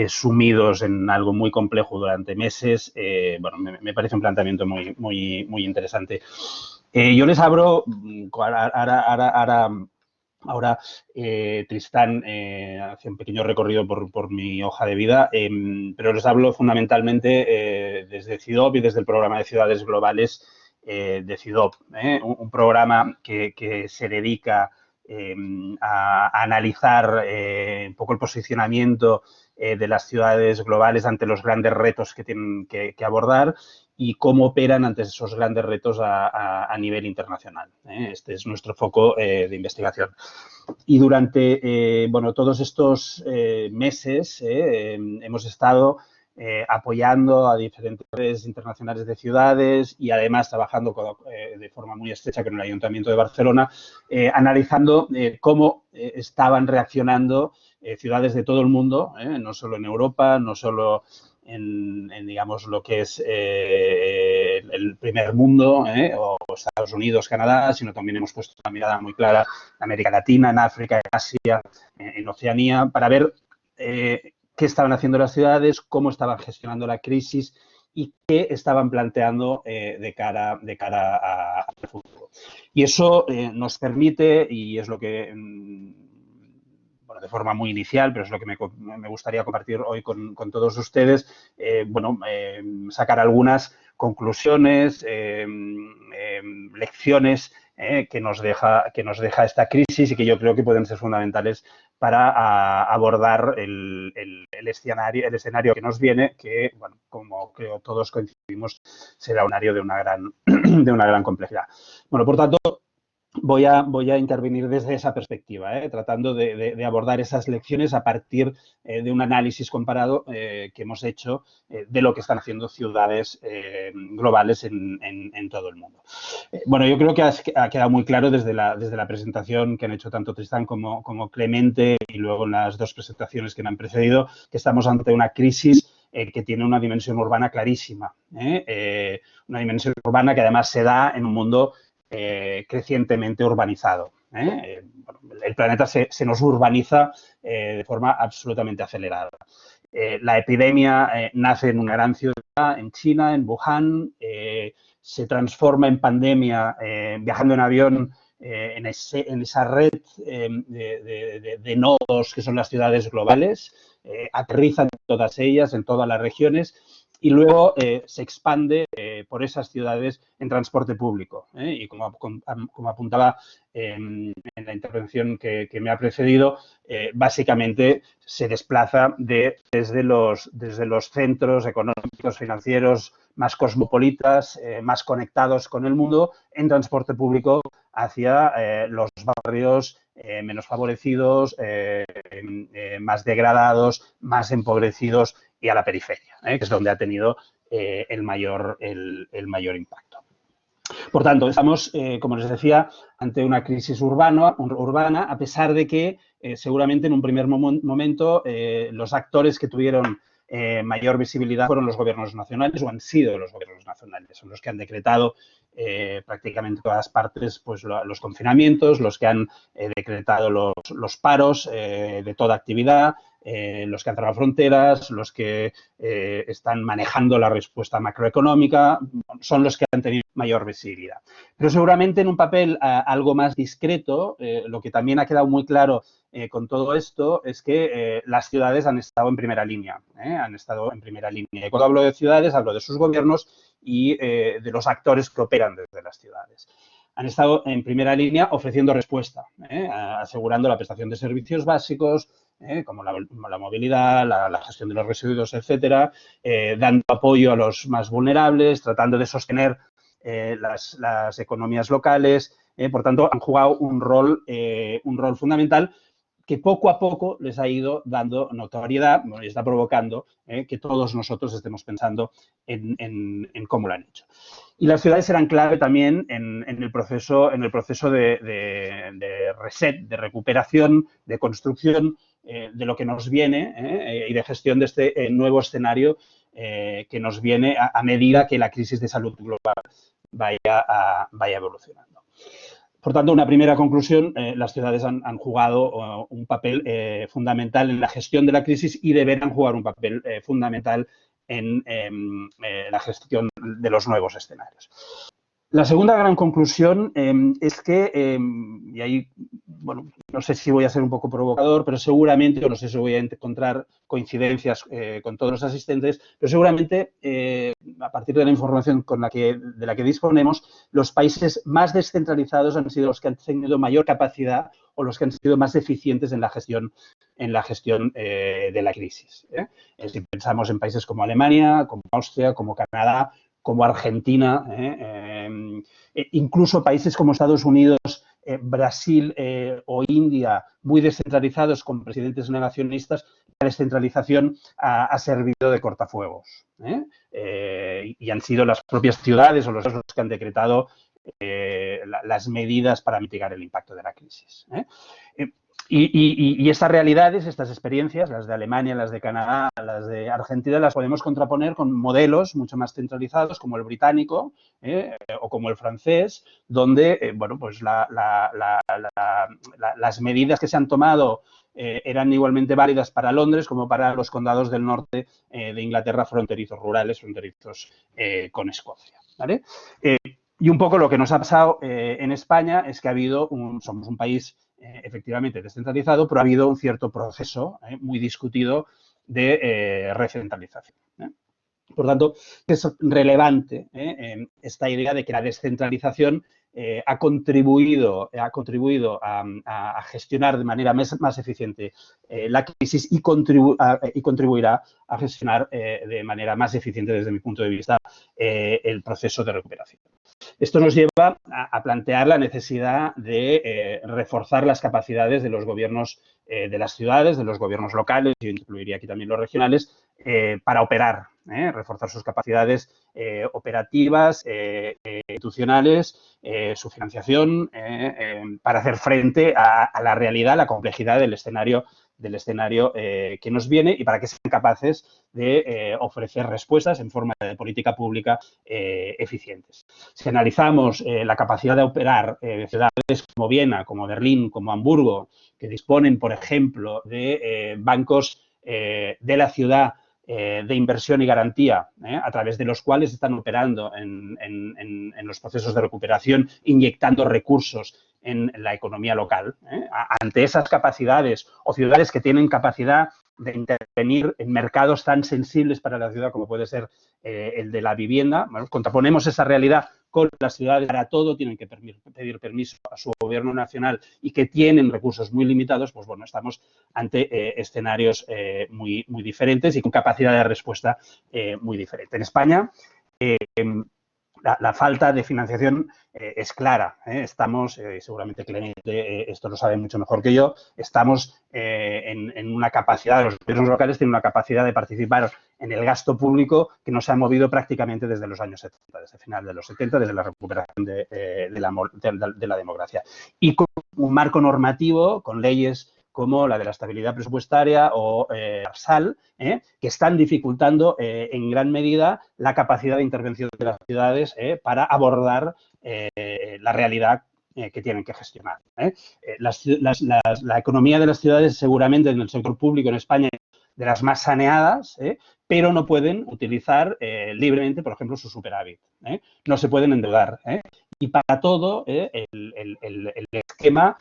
sumidos en algo muy complejo durante meses, bueno, me parece un planteamiento muy interesante. Yo les abro, ahora Tristán hace un pequeño recorrido por mi hoja de vida, pero les hablo fundamentalmente desde CIDOB y desde el programa de ciudades globales de CIDOB, un programa que se dedica a analizar un poco el posicionamiento de las ciudades globales ante los grandes retos que tienen que abordar y cómo operan ante esos grandes retos a nivel internacional. Este es nuestro foco de investigación. Y durante bueno, todos estos meses hemos estado apoyando a diferentes redes internacionales de ciudades y además trabajando de forma muy estrecha con el Ayuntamiento de Barcelona, analizando cómo estaban reaccionando ciudades de todo el mundo, no solo en Europa, no solo en digamos, lo que es el primer mundo o Estados Unidos, Canadá, sino también hemos puesto una mirada muy clara en América Latina, en África, en Asia, en Oceanía, para ver qué estaban haciendo las ciudades, cómo estaban gestionando la crisis y qué estaban planteando de cara al futuro. Y eso nos permite, y es lo que, bueno, de forma muy inicial, pero es lo que me gustaría compartir hoy con todos ustedes, bueno, sacar algunas conclusiones, lecciones que nos deja esta crisis y que yo creo que pueden ser fundamentales para abordar el escenario que nos viene, que, bueno, como creo todos coincidimos, será un escenario de una gran complejidad. Bueno, por tanto, voy a intervenir desde esa perspectiva, tratando de abordar esas lecciones a partir de un análisis comparado que hemos hecho de lo que están haciendo ciudades globales en todo el mundo. Bueno, yo creo que ha quedado muy claro desde la presentación que han hecho tanto Tristán como Clemente y luego en las dos presentaciones que me han precedido, que estamos ante una crisis que tiene una dimensión urbana clarísima, una dimensión urbana que además se da en un mundo crecientemente urbanizado. Bueno, el planeta se nos urbaniza de forma absolutamente acelerada. La epidemia nace en una gran ciudad, en China, en Wuhan, se transforma en pandemia viajando en avión en esa red de nodos que son las ciudades globales, aterrizan en todas ellas, en todas las regiones, y luego se expande por esas ciudades en transporte público. Y como apuntaba en la intervención que me ha precedido, básicamente se desplaza desde los centros económicos, financieros más cosmopolitas, más conectados con el mundo, en transporte público hacia los barrios menos favorecidos, más degradados, más empobrecidos y a la periferia, que es donde ha tenido el mayor impacto. Por tanto, estamos, como les decía, ante una crisis urbana, a pesar de que seguramente en un primer momento los actores que tuvieron mayor visibilidad fueron los gobiernos nacionales o han sido los gobiernos nacionales, son los que han decretado prácticamente en todas partes pues, los confinamientos, los que han decretado los paros de toda actividad, los que han cerrado fronteras, los que están manejando la respuesta macroeconómica, son los que han tenido mayor visibilidad. Pero seguramente en un papel algo más discreto, lo que también ha quedado muy claro con todo esto es que las ciudades han estado en primera línea, Y cuando hablo de ciudades, hablo de sus gobiernos y de los actores que operan desde las ciudades. Han estado en primera línea ofreciendo respuesta, asegurando la prestación de servicios básicos, como la movilidad, la gestión de los residuos, etcétera, dando apoyo a los más vulnerables, tratando de sostener las economías locales. Por tanto, han jugado un rol fundamental que poco a poco les ha ido dando notoriedad y está provocando que todos nosotros estemos pensando en cómo lo han hecho. Y las ciudades serán clave también en el proceso de reset, de recuperación, de construcción de lo que nos viene y de gestión de este nuevo escenario que nos viene a medida que la crisis de salud global vaya evolucionando. Por tanto, una primera conclusión, las ciudades han jugado un papel fundamental en la gestión de la crisis y deberán jugar un papel fundamental en la gestión de los nuevos escenarios. La segunda gran conclusión es que, y ahí, bueno, no sé si voy a ser un poco provocador, pero seguramente, o no sé si voy a encontrar coincidencias con todos los asistentes, pero seguramente, a partir de la información de la que disponemos, los países más descentralizados han sido los que han tenido mayor capacidad o los que han sido más eficientes en la gestión de la crisis. Si pensamos en países como Alemania, como Austria, como Canadá, como Argentina, incluso países como Estados Unidos, Brasil o India, muy descentralizados con presidentes negacionistas, la descentralización ha servido de cortafuegos. Y han sido las propias ciudades o los que han decretado las medidas para mitigar el impacto de la crisis. Y estas realidades, estas experiencias, las de Alemania, las de Canadá, las de Argentina, las podemos contraponer con modelos mucho más centralizados como el británico o como el francés, donde bueno, pues las medidas que se han tomado eran igualmente válidas para Londres como para los condados del norte de Inglaterra, fronterizos rurales, fronterizos con Escocia. ¿Vale? Y un poco lo que nos ha pasado en España es que somos un país efectivamente descentralizado, pero ha habido un cierto proceso muy discutido de recentralización. Por tanto, es relevante esta idea de que la descentralización ha contribuido a gestionar de manera más eficiente la crisis y contribuirá a gestionar de manera más eficiente, desde mi punto de vista, el proceso de recuperación. Esto nos lleva a plantear la necesidad de reforzar las capacidades de los gobiernos de las ciudades, de los gobiernos locales, yo incluiría aquí también los regionales, para operar, reforzar sus capacidades operativas, institucionales, su financiación, para hacer frente a la realidad, a la complejidad del escenario que nos viene y para que sean capaces de ofrecer respuestas en forma de política pública eficientes. Si analizamos la capacidad de operar ciudades como Viena, como Berlín, como Hamburgo, que disponen, por ejemplo, de bancos de la ciudad de inversión y garantía, a través de los cuales están operando en los procesos de recuperación, inyectando recursos en la economía local. Ante esas capacidades o ciudades que tienen capacidad de intervenir en mercados tan sensibles para la ciudad como puede ser el de la vivienda, bueno, contraponemos esa realidad con las ciudades para todo tienen que pedir permiso a su gobierno nacional y que tienen recursos muy limitados, pues bueno, estamos ante escenarios muy diferentes y con capacidad de respuesta muy diferente. En España, la falta de financiación es clara. Estamos, seguramente Clemente esto lo sabe mucho mejor que yo, estamos en una capacidad, los gobiernos locales tienen una capacidad de participar en el gasto público que no se ha movido prácticamente desde los años 70, desde el final de los 70, desde la recuperación de la democracia. Y con un marco normativo, con leyes como la de la estabilidad presupuestaria o ARSAL, que están dificultando en gran medida la capacidad de intervención de las ciudades para abordar la realidad que tienen que gestionar. La economía de las ciudades seguramente en el sector público en España es de las más saneadas, pero no pueden utilizar libremente, por ejemplo, su superávit. No se pueden endeudar. Y para todo, el esquema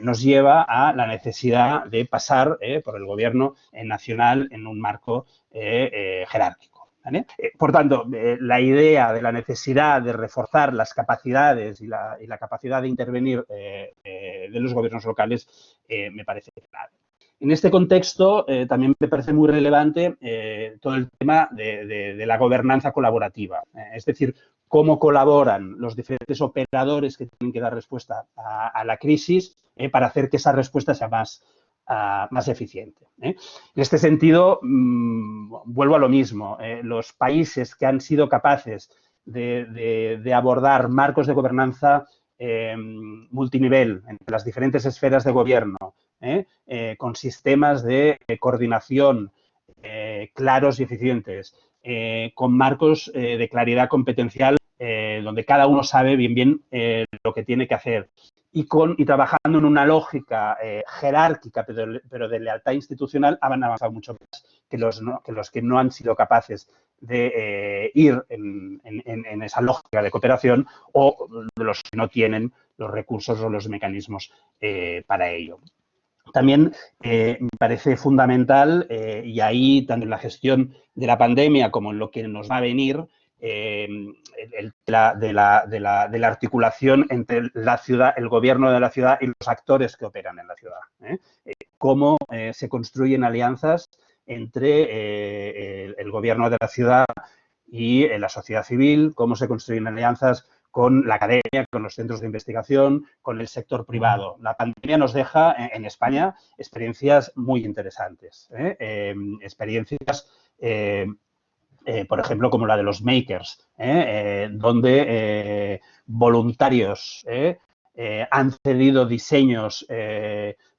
nos lleva a la necesidad de pasar por el gobierno nacional en un marco jerárquico. ¿Vale? Por tanto, la idea de la necesidad de reforzar las capacidades y la capacidad de intervenir de los gobiernos locales me parece clave. En este contexto, también me parece muy relevante todo el tema de la gobernanza colaborativa, es decir, cómo colaboran los diferentes operadores que tienen que dar respuesta a la crisis para hacer que esa respuesta sea más eficiente. En este sentido, vuelvo a lo mismo. Los países que han sido capaces de abordar marcos de gobernanza multinivel entre las diferentes esferas de gobierno, con sistemas de coordinación claros y eficientes, con marcos de claridad competencial donde cada uno sabe bien lo que tiene que hacer y trabajando en una lógica jerárquica, pero de lealtad institucional, han avanzado mucho más que los que no han sido capaces de ir en esa lógica de cooperación, o de los que no tienen los recursos o los mecanismos para ello. También me parece fundamental, y ahí tanto en la gestión de la pandemia como en lo que nos va a venir, de la articulación entre la ciudad, el gobierno de la ciudad y los actores que operan en la ciudad. Cómo se construyen alianzas entre el gobierno de la ciudad y la sociedad civil, cómo se construyen alianzas con la academia, con los centros de investigación, con el sector privado. La pandemia nos deja en España experiencias muy interesantes, experiencias, por ejemplo, como la de los makers, donde voluntarios han cedido diseños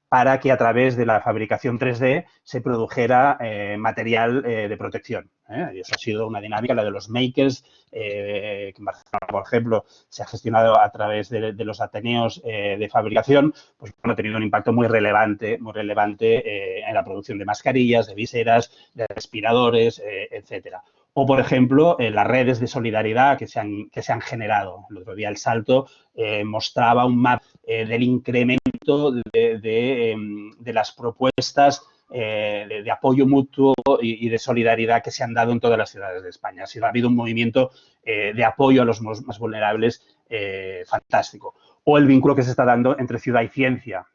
para que a través de la fabricación 3D se produjera material de protección. Y eso ha sido una dinámica, la de los makers, que en Barcelona, por ejemplo, se ha gestionado a través de los ateneos de fabricación, pues ha tenido un impacto muy relevante en la producción de mascarillas, de viseras, de respiradores, etcétera. O, por ejemplo, las redes de solidaridad que se han generado. El otro día El Salto mostraba un mapa del incremento de las propuestas de apoyo mutuo y de solidaridad que se han dado en todas las ciudades de España. Ha habido un movimiento de apoyo a los más vulnerables fantástico. O el vínculo que se está dando entre ciudad y ciencia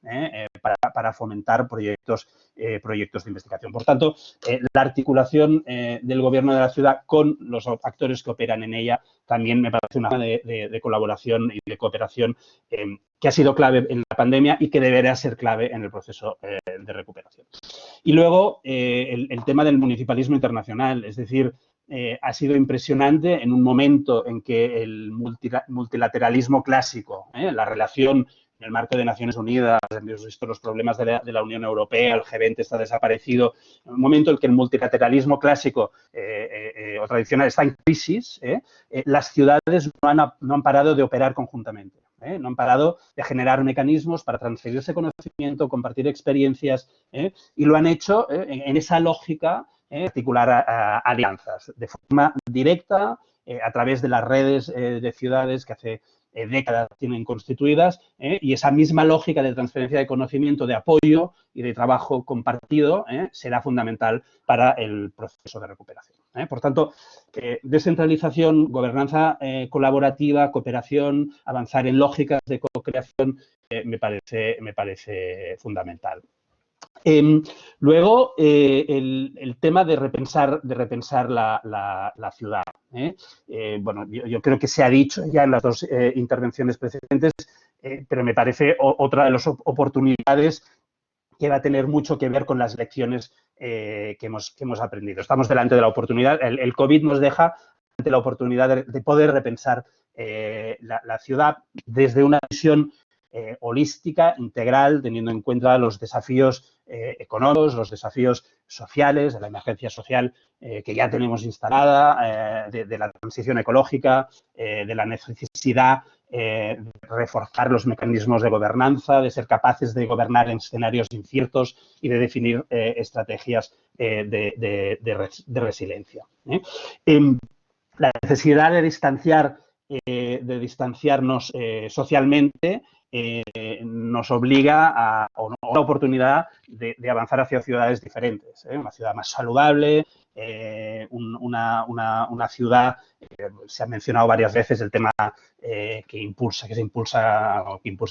para fomentar proyectos de investigación. Por tanto, la articulación del gobierno de la ciudad con los actores que operan en ella también me parece una forma de colaboración y de cooperación que ha sido clave en la pandemia y que deberá ser clave en el proceso de recuperación. Y luego, el tema del municipalismo internacional, es decir, ha sido impresionante en un momento en que el multilateralismo clásico, la relación en el marco de Naciones Unidas, hemos visto los problemas de la Unión Europea, el G20 está desaparecido, en un momento en que el multilateralismo clásico o tradicional está en crisis, las ciudades no han parado de operar conjuntamente. No han parado de generar mecanismos para transferirse conocimiento, compartir experiencias, y lo han hecho en esa lógica articular alianzas de forma directa a través de las redes de ciudades que hace décadas tienen constituidas, y esa misma lógica de transferencia de conocimiento, de apoyo y de trabajo compartido será fundamental para el proceso de recuperación. Por tanto, descentralización, gobernanza colaborativa, cooperación, avanzar en lógicas de co-creación me parece fundamental. Luego, el tema de repensar la ciudad. Bueno, yo creo que se ha dicho ya en las dos intervenciones precedentes, pero me parece otra de las oportunidades que va a tener mucho que ver con las lecciones que hemos aprendido. Estamos delante de la oportunidad. El COVID nos deja ante la oportunidad de poder repensar la ciudad desde una visión holística, integral, teniendo en cuenta los desafíos económicos, los desafíos sociales, de la emergencia social que ya tenemos instalada, de la transición ecológica, de la necesidad de reforzar los mecanismos de gobernanza, de ser capaces de gobernar en escenarios inciertos y de definir estrategias de resiliencia. La necesidad de distanciarnos socialmente nos obliga a una oportunidad de avanzar hacia ciudades diferentes, una ciudad más saludable, una ciudad, se ha mencionado varias veces el tema que impulsa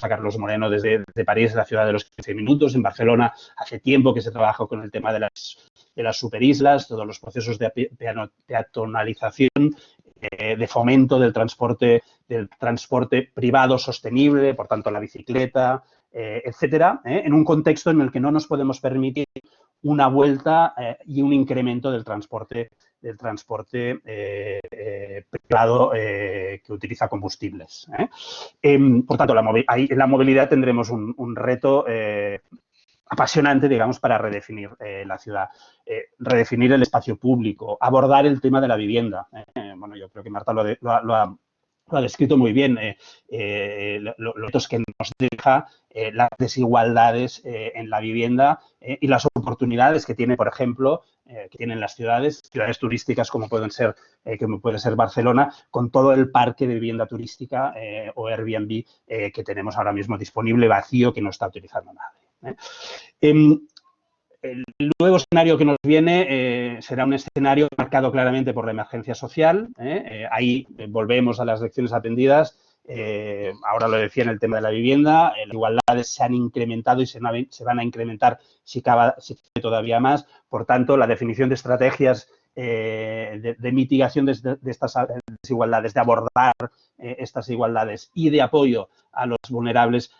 Carlos Moreno desde París, la ciudad de los 15 minutos. En Barcelona hace tiempo que se trabaja con el tema de las superislas, todos los procesos de peatonalización, de fomento del transporte privado sostenible, por tanto la bicicleta, etcétera, en un contexto en el que no nos podemos permitir una vuelta y un incremento del transporte privado que utiliza combustibles. Por tanto, ahí en la movilidad tendremos un reto apasionante, digamos, para redefinir la ciudad, redefinir el espacio público, abordar el tema de la vivienda. Bueno, yo creo que Marta lo lo ha descrito muy bien, los que nos deja las desigualdades en la vivienda y las oportunidades que tiene, por ejemplo, que tienen las ciudades turísticas como puede ser Barcelona, con todo el parque de vivienda turística o Airbnb que tenemos ahora mismo disponible, vacío, que no está utilizando nadie. El nuevo escenario que nos viene será un escenario marcado claramente por la emergencia social. Ahí volvemos a las lecciones aprendidas. Ahora lo decía en el tema de la vivienda, las desigualdades se han incrementado y se van a incrementar si cabe todavía más. Por tanto, la definición de estrategias de mitigación de estas desigualdades, de abordar estas igualdades y de apoyo a los vulnerables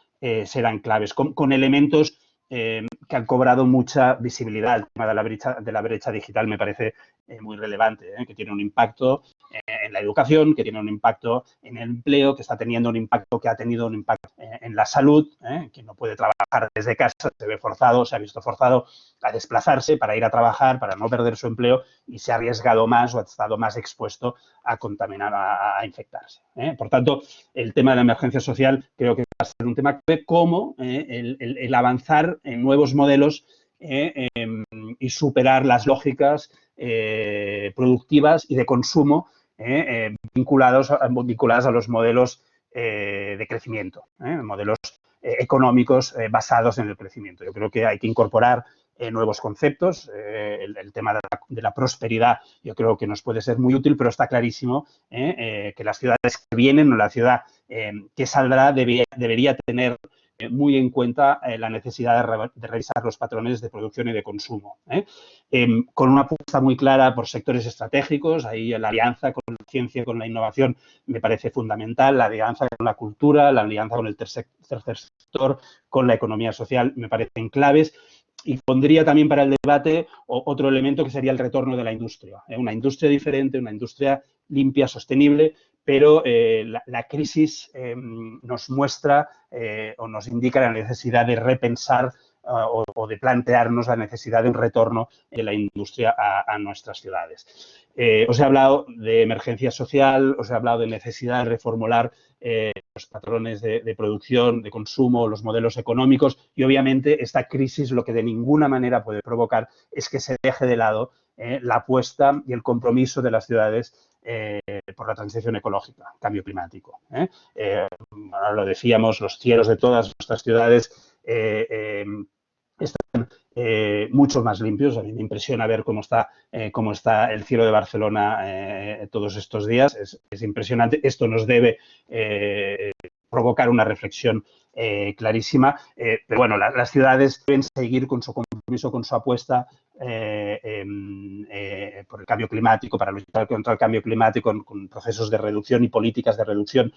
serán claves, con elementos que han cobrado mucha visibilidad. El tema de la brecha digital me parece muy relevante, que tiene un impacto en la educación, que tiene un impacto en el empleo, que ha tenido un impacto en la salud, que no puede trabajar desde casa, se ha visto forzado a desplazarse para ir a trabajar, para no perder su empleo y se ha arriesgado más o ha estado más expuesto a contaminar, a infectarse. Por tanto, el tema de la emergencia social creo que va a ser un tema clave, como el avanzar en nuevos modelos y superar las lógicas productivas y de consumo vinculadas a los modelos de crecimiento, modelos económicos basados en el crecimiento. Yo creo que hay que incorporar nuevos conceptos. El tema de la prosperidad yo creo que nos puede ser muy útil, pero está clarísimo que las ciudades que vienen o la ciudad que saldrá debería tener muy en cuenta la necesidad de revisar los patrones de producción y de consumo, con una apuesta muy clara por sectores estratégicos. Ahí la alianza con la ciencia y con la innovación me parece fundamental, la alianza con la cultura, la alianza con el tercer sector, con la economía social me parecen claves. Y pondría también para el debate otro elemento que sería el retorno de la industria. Una industria diferente, una industria limpia, sostenible, pero la crisis nos muestra o nos indica la necesidad de repensar o de plantearnos la necesidad de un retorno de la industria a nuestras ciudades. Os he hablado de emergencia social, os he hablado de necesidad de reformular los patrones de producción, de consumo, los modelos económicos y, obviamente, esta crisis lo que de ninguna manera puede provocar es que se deje de lado la apuesta y el compromiso de las ciudades por la transición ecológica, cambio climático. Ahora lo decíamos, los cielos de todas nuestras ciudades están mucho más limpios. A mí me impresiona ver cómo está el cielo de Barcelona todos estos días. Es impresionante. Esto nos debe provocar una reflexión clarísima. Pero bueno, las ciudades deben seguir con su compromiso, con su apuesta por el cambio climático, para luchar contra el cambio climático, con procesos de reducción y políticas de reducción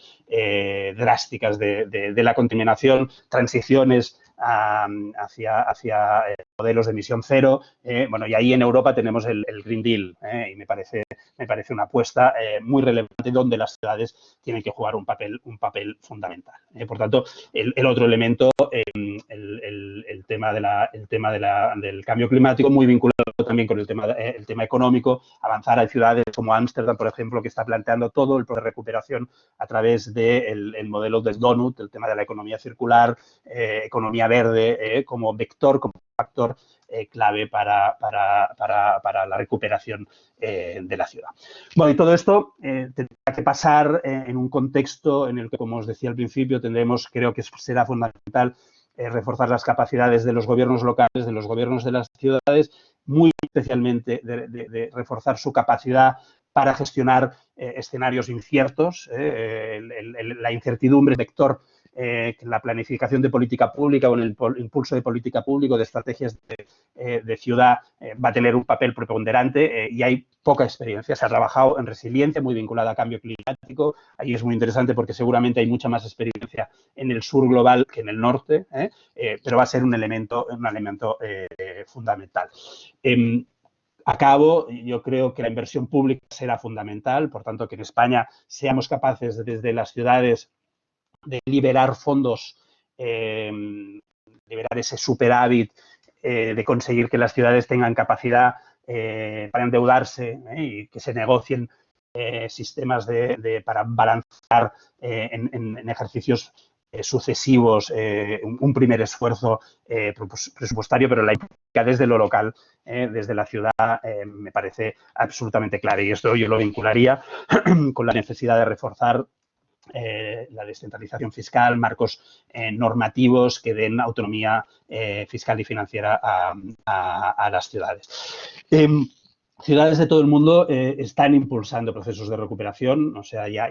drásticas de la contaminación, transiciones hacia modelos de emisión cero. Bueno, y ahí en Europa tenemos el Green Deal y me parece una apuesta muy relevante donde las ciudades tienen que jugar un papel fundamental. Por tanto, el otro elemento, el tema del cambio climático, muy vinculado también con el tema económico, avanzar a ciudades como Ámsterdam, por ejemplo, que está planteando todo el proceso de recuperación a través del modelo del donut, el tema de la economía circular, economía verde, como vector, como factor clave para la recuperación de la ciudad. Bueno, y todo esto tendrá que pasar en un contexto en el que, como os decía al principio, creo que será fundamental reforzar las capacidades de los gobiernos locales, de los gobiernos de las ciudades, muy especialmente de reforzar su capacidad para gestionar escenarios inciertos. La incertidumbre, vector, la planificación de política pública o en el impulso de política pública o de estrategias de ciudad va a tener un papel preponderante y hay poca experiencia. Se ha trabajado en resiliencia, muy vinculada a cambio climático. Ahí es muy interesante porque seguramente hay mucha más experiencia en el sur global que en el norte, pero va a ser un elemento fundamental. Acabo, yo creo que la inversión pública será fundamental, por tanto, que en España seamos capaces desde las ciudades de liberar fondos, liberar ese superávit, de conseguir que las ciudades tengan capacidad para endeudarse y que se negocien sistemas para balancear en ejercicios sucesivos un primer esfuerzo presupuestario, pero la implicación desde lo local, desde la ciudad, me parece absolutamente clara. Y esto yo lo vincularía con la necesidad de reforzar la descentralización fiscal, marcos normativos que den autonomía fiscal y financiera a las ciudades. Ciudades de todo el mundo están impulsando procesos de recuperación, o sea, ya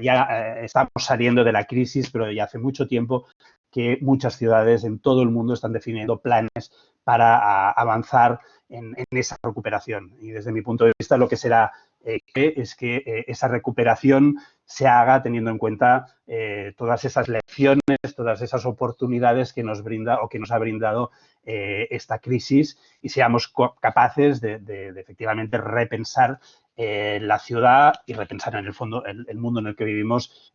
estamos saliendo de la crisis, pero ya hace mucho tiempo que muchas ciudades en todo el mundo están definiendo planes para avanzar en esa recuperación. Y desde mi punto de vista lo que será es que esa recuperación se haga teniendo en cuenta todas esas lecciones, todas esas oportunidades que nos brinda o que nos ha brindado esta crisis y seamos capaces de efectivamente repensar la ciudad y repensar en el fondo el mundo en el que vivimos,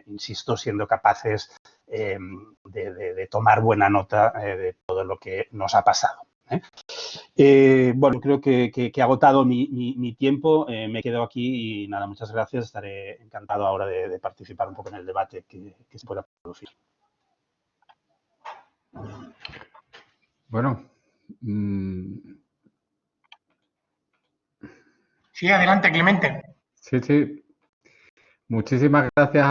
insisto, siendo capaces de tomar buena nota de todo lo que nos ha pasado. Bueno, creo que he agotado mi tiempo, me quedo aquí y nada, muchas gracias. Estaré encantado ahora de participar un poco en el debate que se pueda producir. Bueno. Sí, adelante, Clemente. Sí. Muchísimas gracias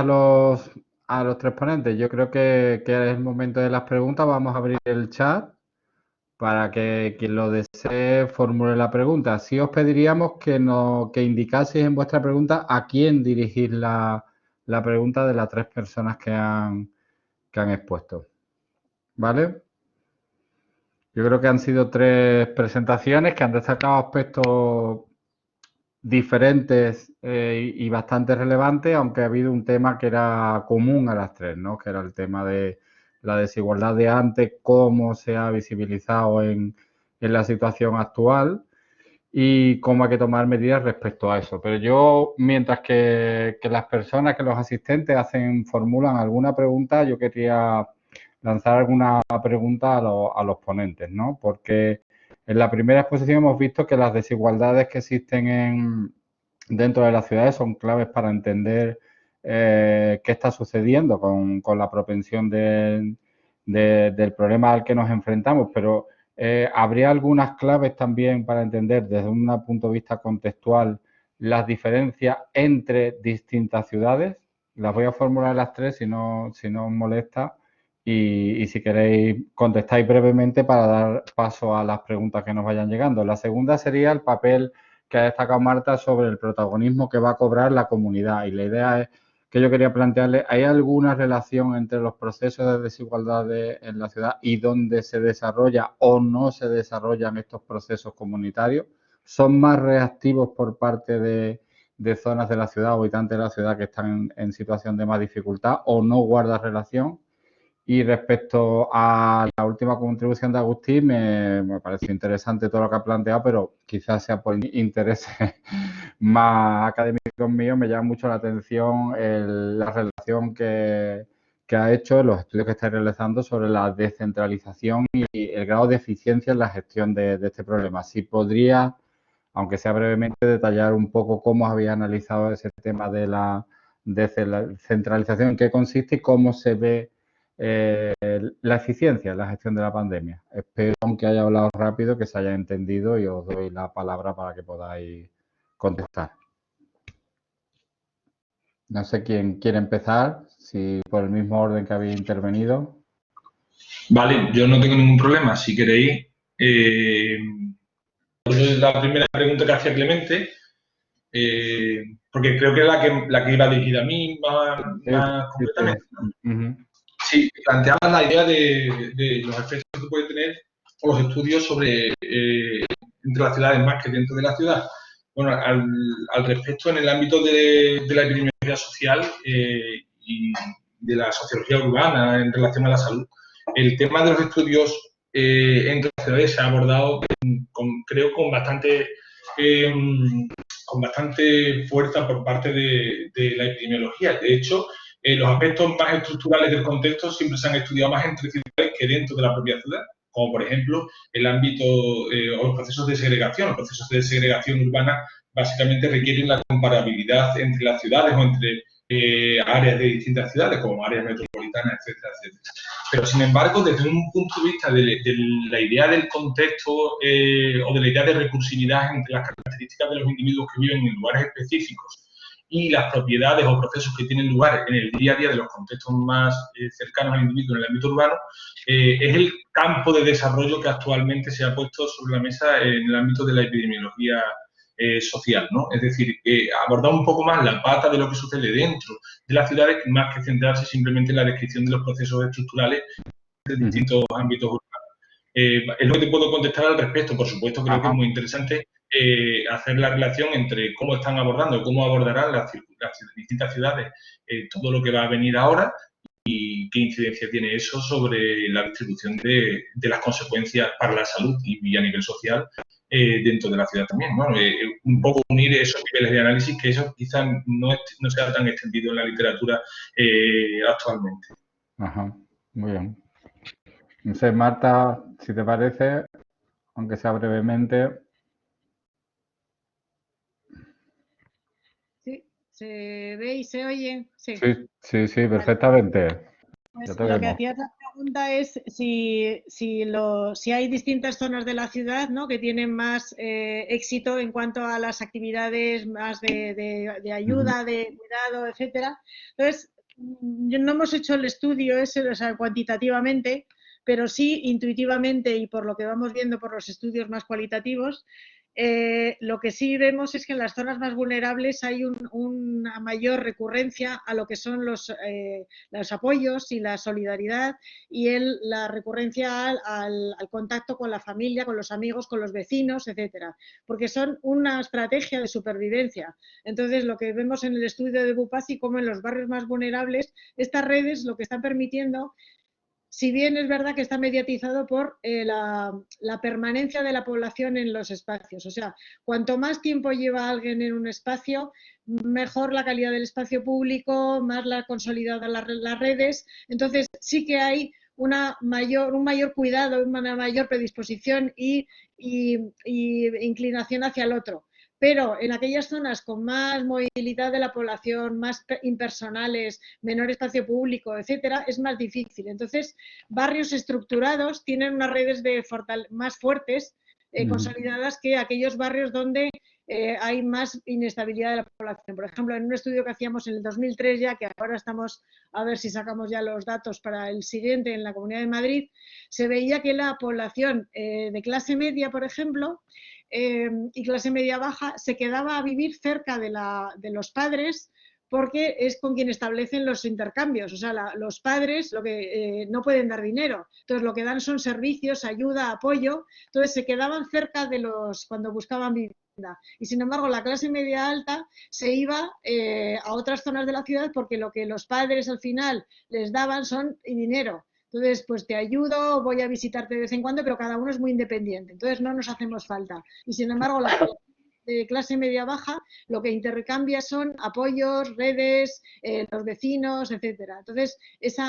a los tres ponentes. Yo creo que es el momento de las preguntas. Vamos a abrir el chat para que quien lo desee formule la pregunta. Sí os pediríamos que indicaseis en vuestra pregunta a quién dirigir la pregunta de las tres personas que han expuesto. ¿Vale? Yo creo que han sido tres presentaciones que han destacado aspectos diferentes y bastante relevantes, aunque ha habido un tema que era común a las tres, ¿no? Que era el tema de la desigualdad de antes, cómo se ha visibilizado en la situación actual y cómo hay que tomar medidas respecto a eso. Pero yo, mientras que las personas, que los asistentes formulan alguna pregunta, yo quería lanzar alguna pregunta a los ponentes, ¿no? Porque en la primera exposición hemos visto que las desigualdades que existen dentro de las ciudades son claves para entender qué está sucediendo con la propensión del problema al que nos enfrentamos, pero habría algunas claves también para entender desde un punto de vista contextual las diferencias entre distintas ciudades. Las voy a formular las tres si no os molesta. Y si queréis, contestáis brevemente para dar paso a las preguntas que nos vayan llegando. La segunda sería el papel que ha destacado Marta sobre el protagonismo que va a cobrar la comunidad. Y la idea es que yo quería plantearle, ¿hay alguna relación entre los procesos de desigualdad en la ciudad y dónde se desarrolla o no se desarrollan estos procesos comunitarios? ¿Son más reactivos por parte de zonas de la ciudad o habitantes de la ciudad que están en situación de más dificultad o no guarda relación? Y respecto a la última contribución de Agustín, me pareció interesante todo lo que ha planteado, pero quizás sea por intereses más académicos míos, me llama mucho la atención la relación que ha hecho en los estudios que estáis realizando sobre la descentralización y el grado de eficiencia en la gestión de este problema. Si podría, aunque sea brevemente, detallar un poco cómo habéis analizado ese tema de la descentralización, en qué consiste y cómo se ve la eficiencia en la gestión de la pandemia. Espero, aunque haya hablado rápido, que se haya entendido y os doy la palabra para que podáis contestar. No sé quién quiere empezar, si por el mismo orden que habéis intervenido. Vale, yo no tengo ningún problema. Si queréis, la primera pregunta que hacía Clemente, porque creo que es la que iba dirigida a mí más completamente. Sí, planteaba la idea de los efectos que puede tener o los estudios sobre entre las ciudades más que dentro de la ciudad. Bueno, al respecto, en el ámbito de la epidemiología social y de la sociología urbana en relación a la salud, el tema de los estudios entre las ciudades se ha abordado, creo, con bastante fuerza por parte de la epidemiología. De hecho, los aspectos más estructurales del contexto siempre se han estudiado más entre ciudades que dentro de la propia ciudad, como por ejemplo el ámbito o los procesos de segregación. Los procesos de segregación urbana básicamente requieren la comparabilidad entre las ciudades o entre áreas de distintas ciudades, como áreas metropolitanas, etcétera, etcétera. Pero, sin embargo, desde un punto de vista de la idea del contexto o de la idea de recursividad entre las características de los individuos que viven en lugares específicos y las propiedades o procesos que tienen lugar en el día a día de los contextos más cercanos al individuo en el ámbito urbano, es el campo de desarrollo que actualmente se ha puesto sobre la mesa en el ámbito de la epidemiología social, ¿no? Es decir, abordar un poco más la pata de lo que sucede dentro de las ciudades, más que centrarse simplemente en la descripción de los procesos estructurales de distintos ámbitos urbanos. Es lo que te puedo contestar al respecto. Por supuesto, creo que es muy interesante hacer la relación entre cómo están abordando, cómo abordarán las distintas ciudades todo lo que va a venir ahora y qué incidencia tiene eso sobre la distribución de las consecuencias para la salud y a nivel social dentro de la ciudad también, ¿no? Un poco unir esos niveles de análisis, que eso quizás no sea tan extendido en la literatura actualmente. Ajá, muy bien. No sé, Marta, si te parece, aunque sea brevemente. Sí, ¿se ve y se oye? Sí. Sí, perfectamente. Pues Ya te lo que vemos. hacías la pregunta es si hay distintas zonas de la ciudad, ¿no?, que tienen más éxito en cuanto a las actividades más de ayuda, de cuidado, etcétera. Entonces, no hemos hecho el estudio ese, o sea, cuantitativamente, pero sí intuitivamente y por lo que vamos viendo por los estudios más cualitativos, lo que sí vemos es que en las zonas más vulnerables hay una mayor recurrencia a lo que son los apoyos y la solidaridad y la recurrencia al contacto con la familia, con los amigos, con los vecinos, etcétera, porque son una estrategia de supervivencia. Entonces, lo que vemos en el estudio de Bupazzi, como en los barrios más vulnerables, estas redes lo que están permitiendo, si bien es verdad que está mediatizado por la permanencia de la población en los espacios. O sea, cuanto más tiempo lleva alguien en un espacio, mejor la calidad del espacio público, más la consolidada las redes. Entonces, sí que hay un mayor cuidado, una mayor predisposición y inclinación hacia el otro. Pero en aquellas zonas con más movilidad de la población, más impersonales, menor espacio público, etcétera, es más difícil. Entonces, barrios estructurados tienen unas redes más fuertes, consolidadas, que aquellos barrios donde hay más inestabilidad de la población. Por ejemplo, en un estudio que hacíamos en el 2003 ya, que ahora estamos a ver si sacamos ya los datos para el siguiente en la Comunidad de Madrid, se veía que la población de clase media, por ejemplo, y clase media baja, se quedaba a vivir cerca de los padres, porque es con quien establecen los intercambios. O sea, los padres no pueden dar dinero, entonces lo que dan son servicios, ayuda, apoyo. Entonces se quedaban cerca de cuando buscaban vivienda. Y sin embargo, la clase media alta se iba a otras zonas de la ciudad, porque lo que los padres al final les daban son dinero. Entonces, pues te ayudo, voy a visitarte de vez en cuando, pero cada uno es muy independiente. Entonces no nos hacemos falta. Y sin embargo, la de clase media baja lo que intercambia son apoyos, redes, los vecinos, etcétera. Entonces, ese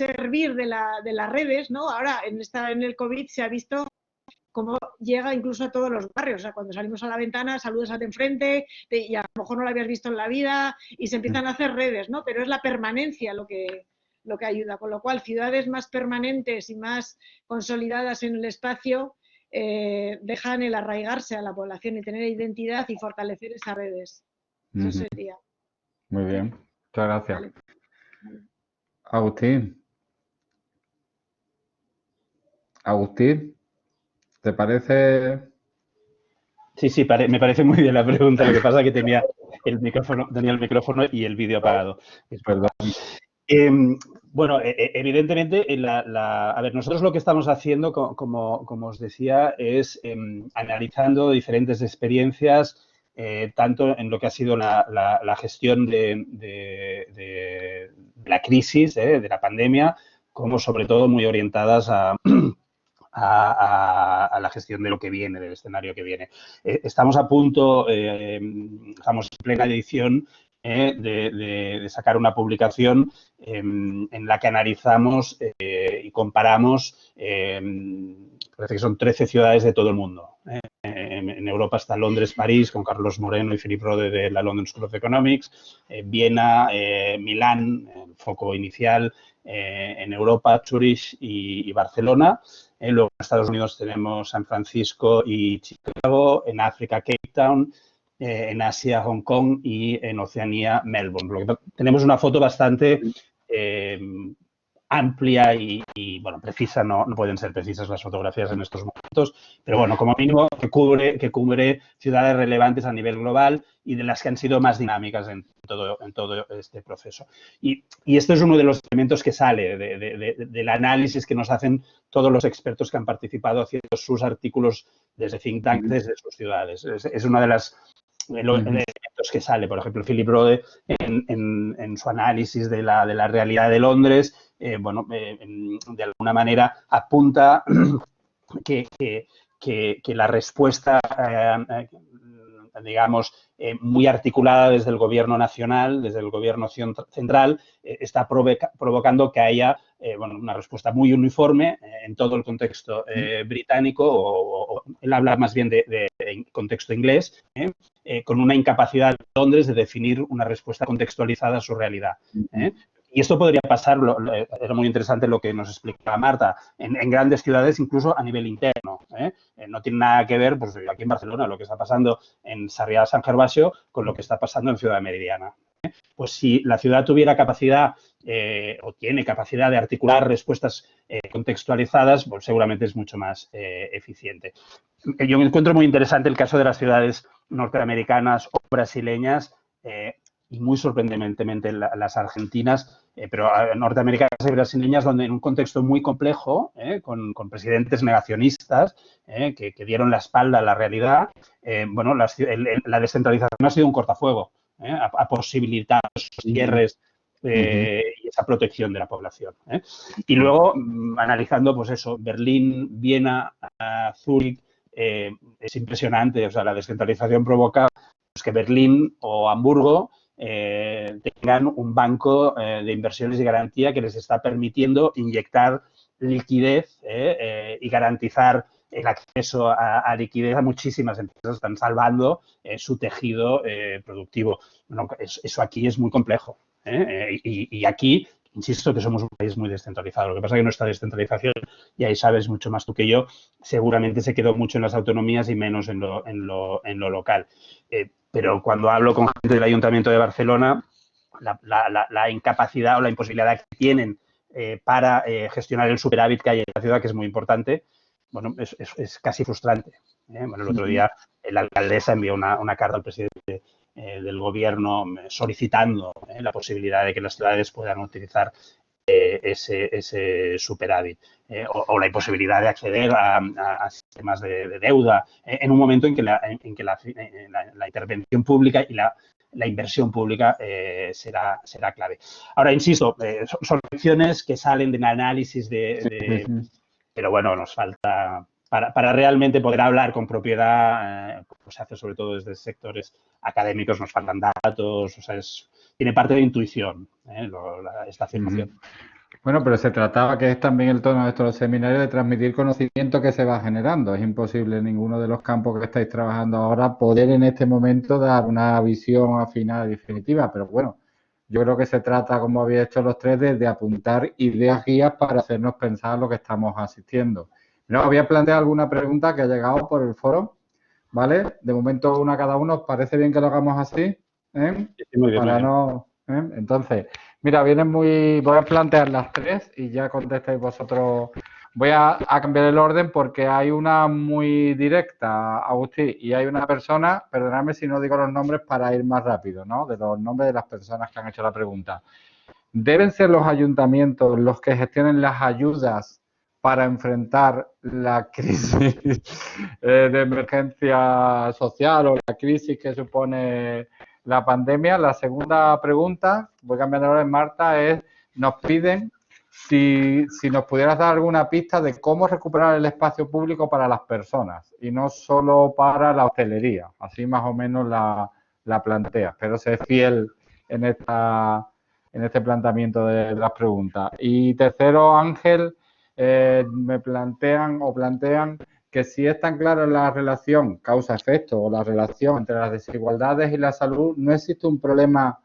hervir de las redes, ¿no? Ahora en el COVID se ha visto cómo llega incluso a todos los barrios. O sea, cuando salimos a la ventana, saludas al de enfrente y a lo mejor no lo habías visto en la vida y se empiezan a hacer redes, ¿no? Pero es la permanencia lo que ayuda. Con lo cual, ciudades más permanentes y más consolidadas en el espacio dejan el arraigarse a la población y tener identidad y fortalecer esas redes. Eso sería. Muy bien, muchas gracias. Vale. Agustín, ¿te parece? Sí, me parece muy bien la pregunta. Lo que pasa es que tenía el micrófono y el vídeo apagado. Perdón. Bueno, evidentemente, a ver, nosotros lo que estamos haciendo, como os decía, es analizando diferentes experiencias, tanto en lo que ha sido la gestión de la crisis, de la pandemia, como sobre todo muy orientadas a la gestión de lo que viene, del escenario que viene. Estamos a punto, estamos en plena edición de sacar una publicación en la que analizamos y comparamos, parece que son 13 ciudades de todo el mundo. En Europa está Londres, París, con Carlos Moreno y Philip Rode de la London School of Economics, Viena, Milán, el foco inicial, en Europa, Zurich y Barcelona. Luego en Estados Unidos tenemos San Francisco y Chicago, en África, Cape Town, en Asia, Hong Kong y en Oceanía, Melbourne. Por lo que tenemos una foto bastante amplia y, bueno, precisa, no pueden ser precisas las fotografías en estos momentos, pero bueno, como mínimo que cubre ciudades relevantes a nivel global y de las que han sido más dinámicas en todo este proceso. Y esto es uno de los elementos que sale del análisis que nos hacen todos los expertos que han participado haciendo sus artículos desde think tank, desde sus ciudades. Es una de las elementos que sale. Por ejemplo, Philip Rode en su análisis de la realidad de Londres, de alguna manera apunta que la respuesta, digamos, muy articulada desde el gobierno nacional, desde el gobierno central, está provocando que haya una respuesta muy uniforme en todo el contexto británico, o él habla más bien de contexto inglés, con una incapacidad de Londres de definir una respuesta contextualizada a su realidad. Y esto podría pasar, era muy interesante lo que nos explicaba Marta, en grandes ciudades, incluso a nivel interno. No tiene nada que ver, pues aquí en Barcelona, lo que está pasando en Sarriá San Gervasio con lo que está pasando en Ciudad Meridiana. Pues si la ciudad tuviera capacidad o tiene capacidad de articular respuestas contextualizadas, pues seguramente es mucho más eficiente. Yo encuentro muy interesante el caso de las ciudades norteamericanas o brasileñas, y muy sorprendentemente las argentinas, pero norteamericanas y brasileñas, donde en un contexto muy complejo, con presidentes negacionistas que dieron la espalda a la realidad, la descentralización ha sido un cortafuego, ha posibilitado esos cierres y esa protección de la población. Y luego, analizando, pues eso, Berlín, Viena, Zúrich, es impresionante, o sea, la descentralización provoca pues, que Berlín o Hamburgo tengan un banco de inversiones y garantía que les está permitiendo inyectar liquidez y garantizar el acceso a liquidez a muchísimas empresas. Están salvando su tejido productivo. Bueno, eso aquí es muy complejo. Y aquí, insisto, que somos un país muy descentralizado. Lo que pasa es que nuestra descentralización, y ahí sabes mucho más tú que yo, seguramente se quedó mucho en las autonomías y menos en lo local. Pero cuando hablo con gente del Ayuntamiento de Barcelona, la incapacidad o la imposibilidad que tienen para gestionar el superávit que hay en la ciudad, que es muy importante, bueno, es casi frustrante. Bueno, el otro día la alcaldesa envió una carta al presidente del gobierno solicitando la posibilidad de que las ciudades puedan utilizar ese superávit o la imposibilidad de acceder a sistemas de deuda en un momento en que la intervención pública y la inversión pública será clave. Ahora, insisto, son lecciones que salen del análisis pero bueno, nos falta, para realmente poder hablar con propiedad, como se hace sobre todo desde sectores académicos, nos faltan datos, o sea, tiene parte de intuición esta afirmación. Bueno, pero se trataba, que es también el tono de estos seminarios, de transmitir conocimiento que se va generando. Es imposible en ninguno de los campos que estáis trabajando ahora poder en este momento dar una visión final y definitiva, pero bueno, yo creo que se trata, como habéis hecho los tres, de apuntar ideas guías para hacernos pensar lo que estamos asistiendo. No, voy a plantear alguna pregunta que ha llegado por el foro, ¿vale? De momento una cada uno. ¿Os parece bien que lo hagamos así? Sí, muy bien, para no... Entonces, mira, voy a plantear las tres y ya contestáis vosotros. Voy a cambiar el orden porque hay una muy directa, Agustín, y hay una persona, perdonadme si no digo los nombres para ir más rápido, ¿no? De los nombres de las personas que han hecho la pregunta. ¿Deben ser los ayuntamientos los que gestionen las ayudas para enfrentar la crisis de emergencia social o la crisis que supone la pandemia? La segunda pregunta, voy cambiando ahora en Marta, nos piden si nos pudieras dar alguna pista de cómo recuperar el espacio público para las personas y no solo para la hostelería. Así más o menos la plantea, pero sé fiel en este planteamiento de las preguntas. Y tercero, Ángel, me plantean que si es tan clara la relación causa-efecto o la relación entre las desigualdades y la salud, no existe un problema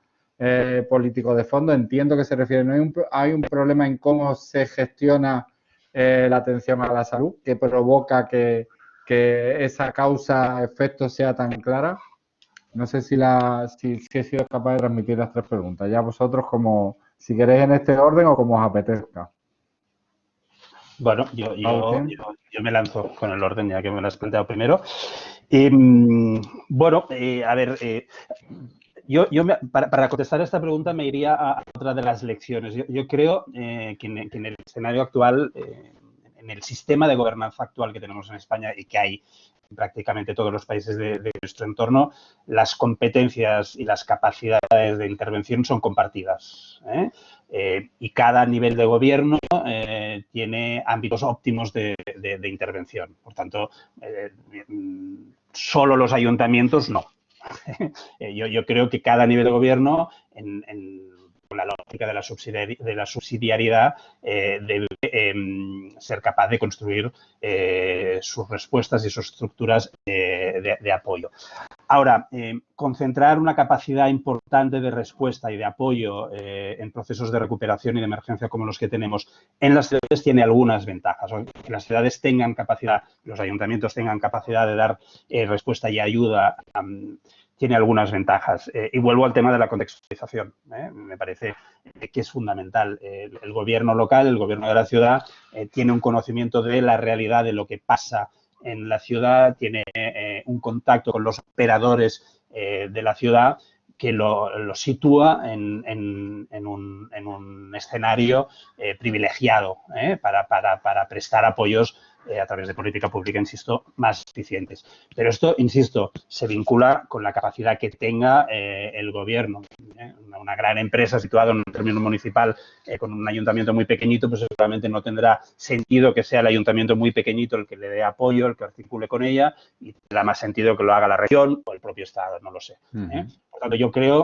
político de fondo. Entiendo que se refiere, no hay un problema en cómo se gestiona la atención a la salud que provoca que esa causa-efecto sea tan clara. No sé si he sido capaz de transmitir las tres preguntas. Ya vosotros, como si queréis en este orden o como os apetezca. Bueno, yo me lanzo con el orden, ya que me lo has planteado primero. A ver, para contestar a esta pregunta me iría a otra de las lecciones. Yo creo que en el escenario actual, en el sistema de gobernanza actual que tenemos en España y que hay en prácticamente todos los países de nuestro entorno, las competencias y las capacidades de intervención son compartidas, y cada nivel de gobierno tiene ámbitos óptimos de intervención. Por tanto, solo los ayuntamientos no. Yo creo que cada nivel de gobierno, con la lógica de la subsidiariedad, debe ser capaz de construir sus respuestas y sus estructuras de apoyo. Ahora, concentrar una capacidad importante de respuesta y de apoyo en procesos de recuperación y de emergencia como los que tenemos en las ciudades tiene algunas ventajas. Que las ciudades tengan capacidad, los ayuntamientos tengan capacidad de dar respuesta y ayuda tiene algunas ventajas. Y vuelvo al tema de la contextualización. Me parece que es fundamental. El gobierno local, el gobierno de la ciudad, tiene un conocimiento de la realidad de lo que pasa en la ciudad, tiene un contacto con los operadores de la ciudad que lo sitúa en un escenario privilegiado para prestar apoyos a través de política pública, insisto, más eficientes. Pero esto, insisto, se vincula con la capacidad que tenga el gobierno. Una gran empresa situada en un término municipal con un ayuntamiento muy pequeñito, pues seguramente no tendrá sentido que sea el ayuntamiento muy pequeñito el que le dé apoyo, el que articule con ella, y tendrá más sentido que lo haga la región o el propio Estado, no lo sé. Por tanto, yo creo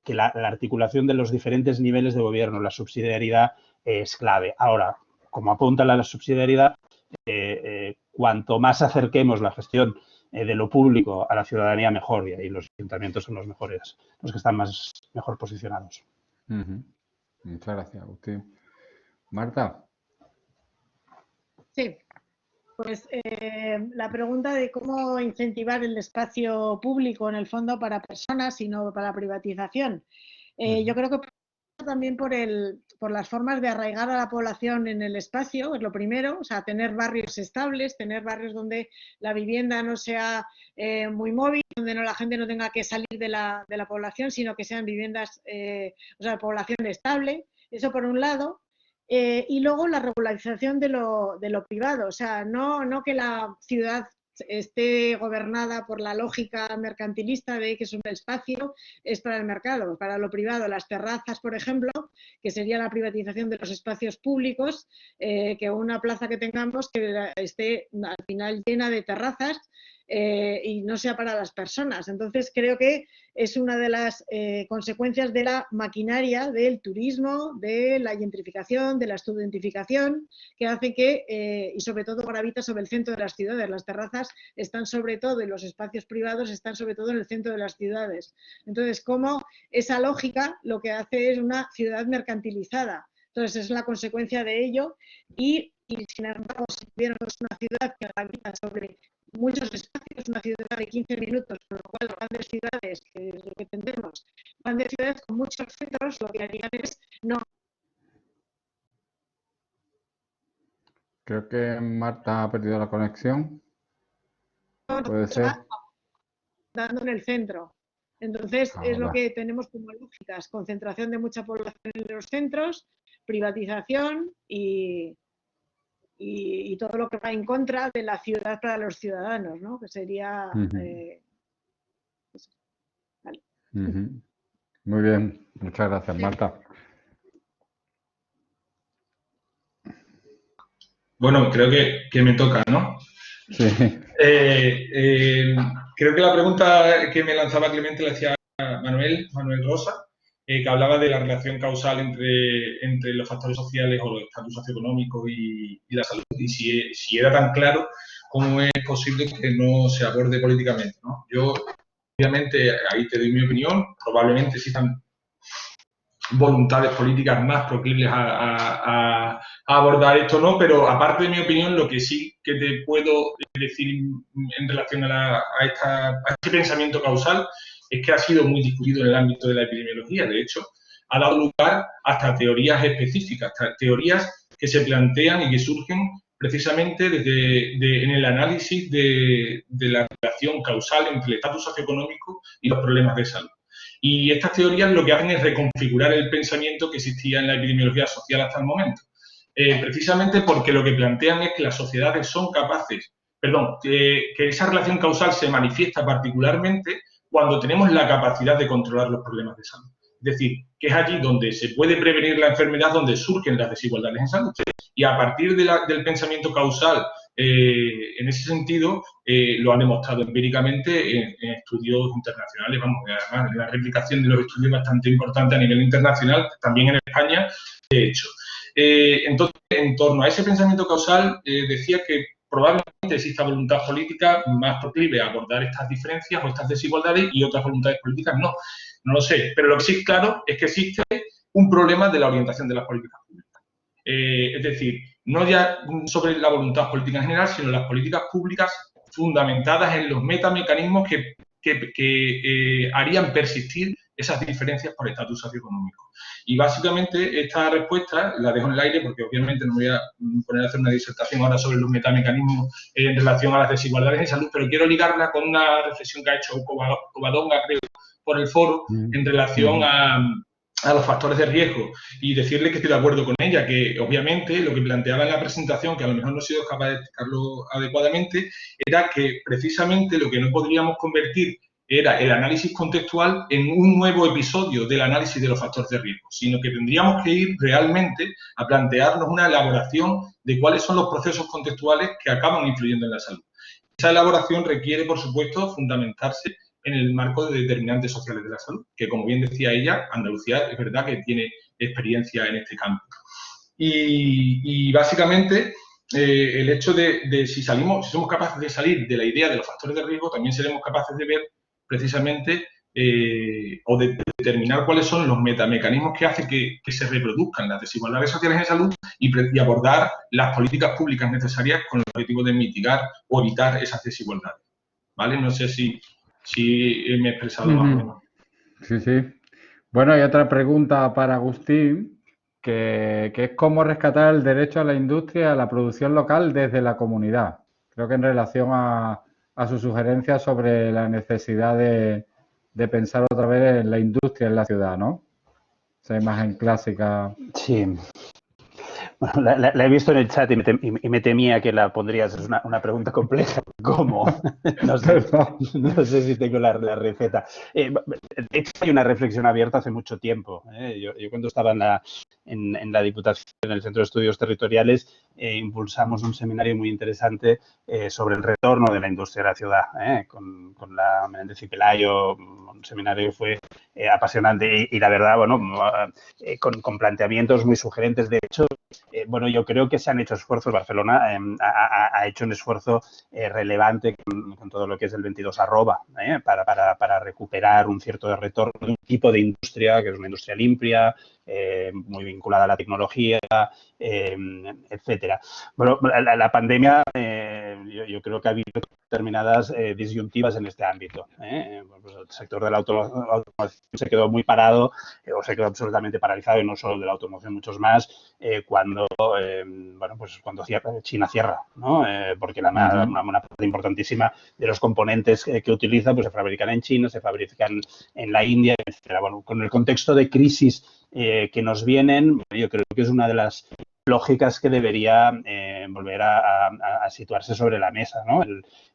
que la articulación de los diferentes niveles de gobierno, la subsidiariedad es clave. Ahora, como apunta la subsidiariedad, cuanto más acerquemos la gestión de lo público a la ciudadanía, mejor, y ahí los ayuntamientos son los mejores, los que están mejor posicionados. Muchas gracias, Agustín. Marta. Sí, pues la pregunta de cómo incentivar el espacio público en el fondo para personas y no para privatización. Yo creo que también por las formas de arraigar a la población en el espacio, es lo primero, o sea, tener barrios estables, tener barrios donde la vivienda no sea muy móvil, donde la gente no tenga que salir de la población, sino que sean viviendas, población estable, eso por un lado. Y luego la regularización de lo privado, o sea, no que la ciudad esté gobernada por la lógica mercantilista de que es un espacio, es para el mercado, para lo privado. Las terrazas, por ejemplo, que sería la privatización de los espacios públicos, que una plaza que tengamos que esté al final llena de terrazas, y no sea para las personas. Entonces creo que es una de las consecuencias de la maquinaria del turismo, de la gentrificación, de la estudentificación, que hace que, y sobre todo gravita sobre el centro de las ciudades. Las terrazas están sobre todo, y los espacios privados están sobre todo en el centro de las ciudades. Entonces, como esa lógica lo que hace es una ciudad mercantilizada. Entonces, es la consecuencia de ello y sin embargo, si tuviéramos una ciudad que gravita sobre muchos espacios, una ciudad de 15 minutos, con lo cual grandes ciudades, que es lo que tendremos, grandes ciudades con muchos centros, lo que harían es no. Creo que Marta ha perdido la conexión. Puede ser. Dando en el centro. Entonces, es lo que tenemos como lógicas: concentración de mucha población en los centros, privatización y todo lo que va en contra de la ciudad para los ciudadanos, ¿no? Que sería... Vale. Muy bien, muchas gracias, Marta. Bueno, creo que me toca, ¿no? Sí. Creo que la pregunta que me lanzaba Clemente la hacía Manuel Rosa, que hablaba de la relación causal entre los factores sociales o los estatus socioeconómicos y la salud, y si era tan claro, ¿cómo es posible que no se aborde políticamente, ¿no? Yo, obviamente, ahí te doy mi opinión, probablemente existan voluntades políticas más proclives a abordar esto, ¿no? Pero aparte de mi opinión, lo que sí que te puedo decir en relación a este pensamiento causal es que ha sido muy discutido en el ámbito de la epidemiología. De hecho, ha dado lugar hasta teorías específicas, hasta teorías que se plantean y que surgen precisamente en el análisis de la relación causal entre el estatus socioeconómico y los problemas de salud. Y estas teorías lo que hacen es reconfigurar el pensamiento que existía en la epidemiología social hasta el momento. Precisamente porque lo que plantean es que las sociedades son capaces, que esa relación causal se manifiesta particularmente cuando tenemos la capacidad de controlar los problemas de salud. Es decir, que es allí donde se puede prevenir la enfermedad, donde surgen las desigualdades en salud. Y a partir del pensamiento causal, en ese sentido, lo han demostrado empíricamente en estudios internacionales. Vamos, además, la replicación de los estudios es bastante importante a nivel internacional, también en España, de hecho. Entonces, en torno a ese pensamiento causal, decía que probablemente exista voluntad política más proclive a abordar estas diferencias o estas desigualdades y otras voluntades políticas no. No lo sé, pero lo que sí es claro es que existe un problema de la orientación de las políticas públicas. Es decir, no ya sobre la voluntad política en general, sino las políticas públicas fundamentadas en los metamecanismos que harían persistir esas diferencias por estatus socioeconómico. Y básicamente esta respuesta la dejo en el aire porque obviamente no voy a poner a hacer una disertación ahora sobre los metamecanismos en relación a las desigualdades en salud, pero quiero ligarla con una reflexión que ha hecho Covadonga, creo, por el foro en relación a los factores de riesgo y decirle que estoy de acuerdo con ella, que obviamente lo que planteaba en la presentación, que a lo mejor no he sido capaz de explicarlo adecuadamente, era que precisamente lo que no podríamos convertir era el análisis contextual en un nuevo episodio del análisis de los factores de riesgo, sino que tendríamos que ir realmente a plantearnos una elaboración de cuáles son los procesos contextuales que acaban influyendo en la salud. Esa elaboración requiere, por supuesto, fundamentarse en el marco de determinantes sociales de la salud, que como bien decía ella, Andalucía es verdad que tiene experiencia en este campo. Y básicamente el hecho de si somos capaces de salir de la idea de los factores de riesgo, también seremos capaces de ver precisamente o de determinar cuáles son los metamecanismos que hacen que se reproduzcan las desigualdades sociales en salud y abordar las políticas públicas necesarias con el objetivo de mitigar o evitar esas desigualdades. ¿Vale? No sé si me he expresado más o menos. Sí, sí. Bueno, hay otra pregunta para Agustín, que es cómo rescatar el derecho a la industria, a la producción local desde la comunidad. Creo que en relación a su sugerencia sobre la necesidad de pensar otra vez en la industria en la ciudad, ¿no? Esa imagen clásica. Sí. Bueno, la he visto en el chat y me temía que la pondrías. Es una pregunta compleja. ¿Cómo? No sé si tengo la receta. De hecho, hay una reflexión abierta hace mucho tiempo. Yo cuando estaba en la Diputación, en el Centro de Estudios Territoriales, impulsamos un seminario muy interesante sobre el retorno de la industria a la ciudad, con la Menéndez y Pelayo. Un seminario que fue apasionante y la verdad, bueno, con planteamientos muy sugerentes. De hecho, bueno, yo creo que se han hecho esfuerzos. Barcelona ha hecho un esfuerzo relevante con todo lo que es el 22 arroba, para recuperar un cierto retorno de un tipo de industria que es una industria limpia, muy vinculada a la tecnología, etcétera. Bueno, la pandemia, yo creo que ha habido determinadas disyuntivas en este ámbito. Pues el sector de la automoción se quedó muy parado o se quedó absolutamente paralizado, y no solo de la automoción, muchos más, cuando China cierra, ¿no? Porque una parte importantísima de los componentes que utiliza pues se fabrican en China, se fabrican en la India, etcétera. Bueno, con el contexto de crisis que nos vienen, yo creo que es una de las lógicas que debería volver a situarse sobre la mesa, ¿no?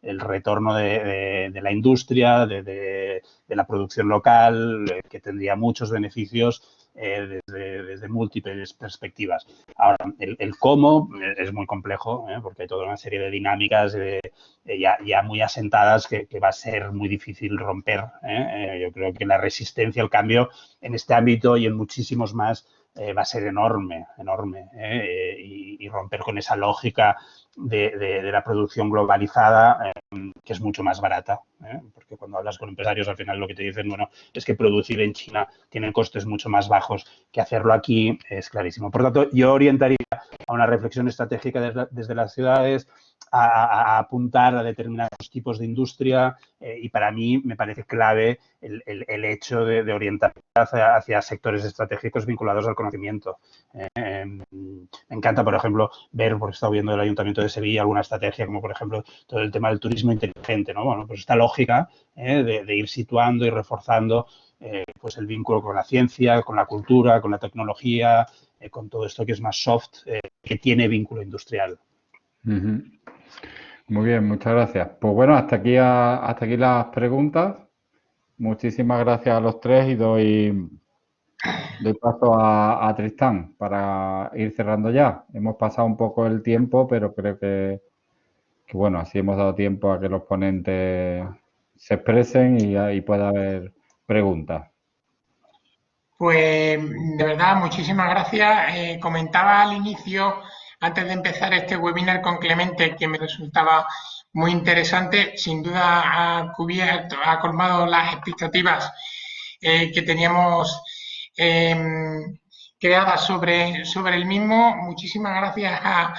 El retorno de la industria, de la producción local, que tendría muchos beneficios desde múltiples perspectivas. Ahora, el cómo es muy complejo, porque hay toda una serie de dinámicas ya muy asentadas que va a ser muy difícil romper. Yo creo que la resistencia al cambio en este ámbito y en muchísimos más va a ser enorme, y romper con esa lógica de la producción globalizada, que es mucho más barata, porque cuando hablas con empresarios al final lo que te dicen, bueno, es que producir en China tiene costes mucho más bajos que hacerlo aquí, es clarísimo. Por tanto, yo orientaría a una reflexión estratégica desde las ciudades, a apuntar a determinados tipos de industria, y para mí me parece clave el hecho de orientar hacia sectores estratégicos vinculados al conocimiento. Me encanta, por ejemplo, ver, porque he estado viendo el Ayuntamiento de Sevilla, alguna estrategia como, por ejemplo, todo el tema del turismo inteligente, ¿no? Bueno, pues esta lógica de ir situando y reforzando pues el vínculo con la ciencia, con la cultura, con la tecnología, con todo esto que es más soft, que tiene vínculo industrial. Muy bien, muchas gracias. Pues bueno, hasta aquí las preguntas. Muchísimas gracias a los tres y doy paso a Tristán para ir cerrando ya. Hemos pasado un poco el tiempo, pero creo que bueno, así hemos dado tiempo a que los ponentes se expresen y pueda haber preguntas. Pues de verdad, muchísimas gracias. Comentaba al inicio, antes de empezar este webinar con Clemente, que me resultaba muy interesante. Sin duda ha colmado las expectativas que teníamos creadas sobre el mismo. Muchísimas gracias a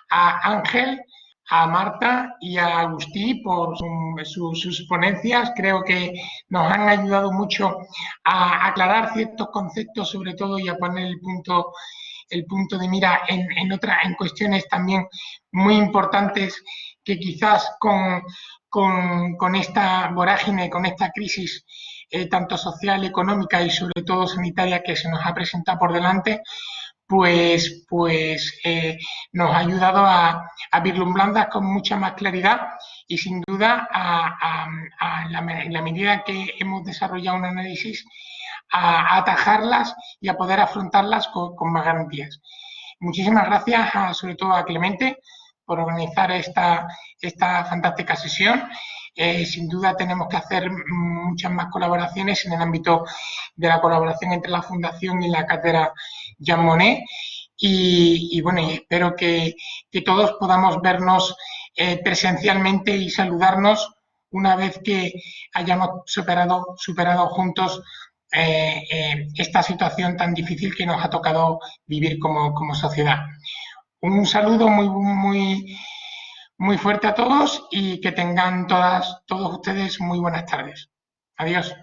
Ángel, a Marta y a Agustí por sus ponencias. Creo que nos han ayudado mucho a aclarar ciertos conceptos, sobre todo, y a poner el punto de mira en cuestiones también muy importantes que quizás con esta vorágine, con esta crisis tanto social, económica y sobre todo sanitaria que se nos ha presentado por delante, pues nos ha ayudado a vislumbrarlas con mucha más claridad y sin duda en la medida que hemos desarrollado un análisis a atajarlas y a poder afrontarlas con más garantías. Muchísimas gracias sobre todo a Clemente por organizar esta fantástica sesión. Sin duda tenemos que hacer muchas más colaboraciones en el ámbito de la colaboración entre la Fundación y la Cátedra Jean Monnet. Y bueno, y espero que todos podamos vernos presencialmente y saludarnos una vez que hayamos superado juntos esta situación tan difícil que nos ha tocado vivir como sociedad. Un saludo muy fuerte a todos y que tengan todos ustedes muy buenas tardes. Adiós.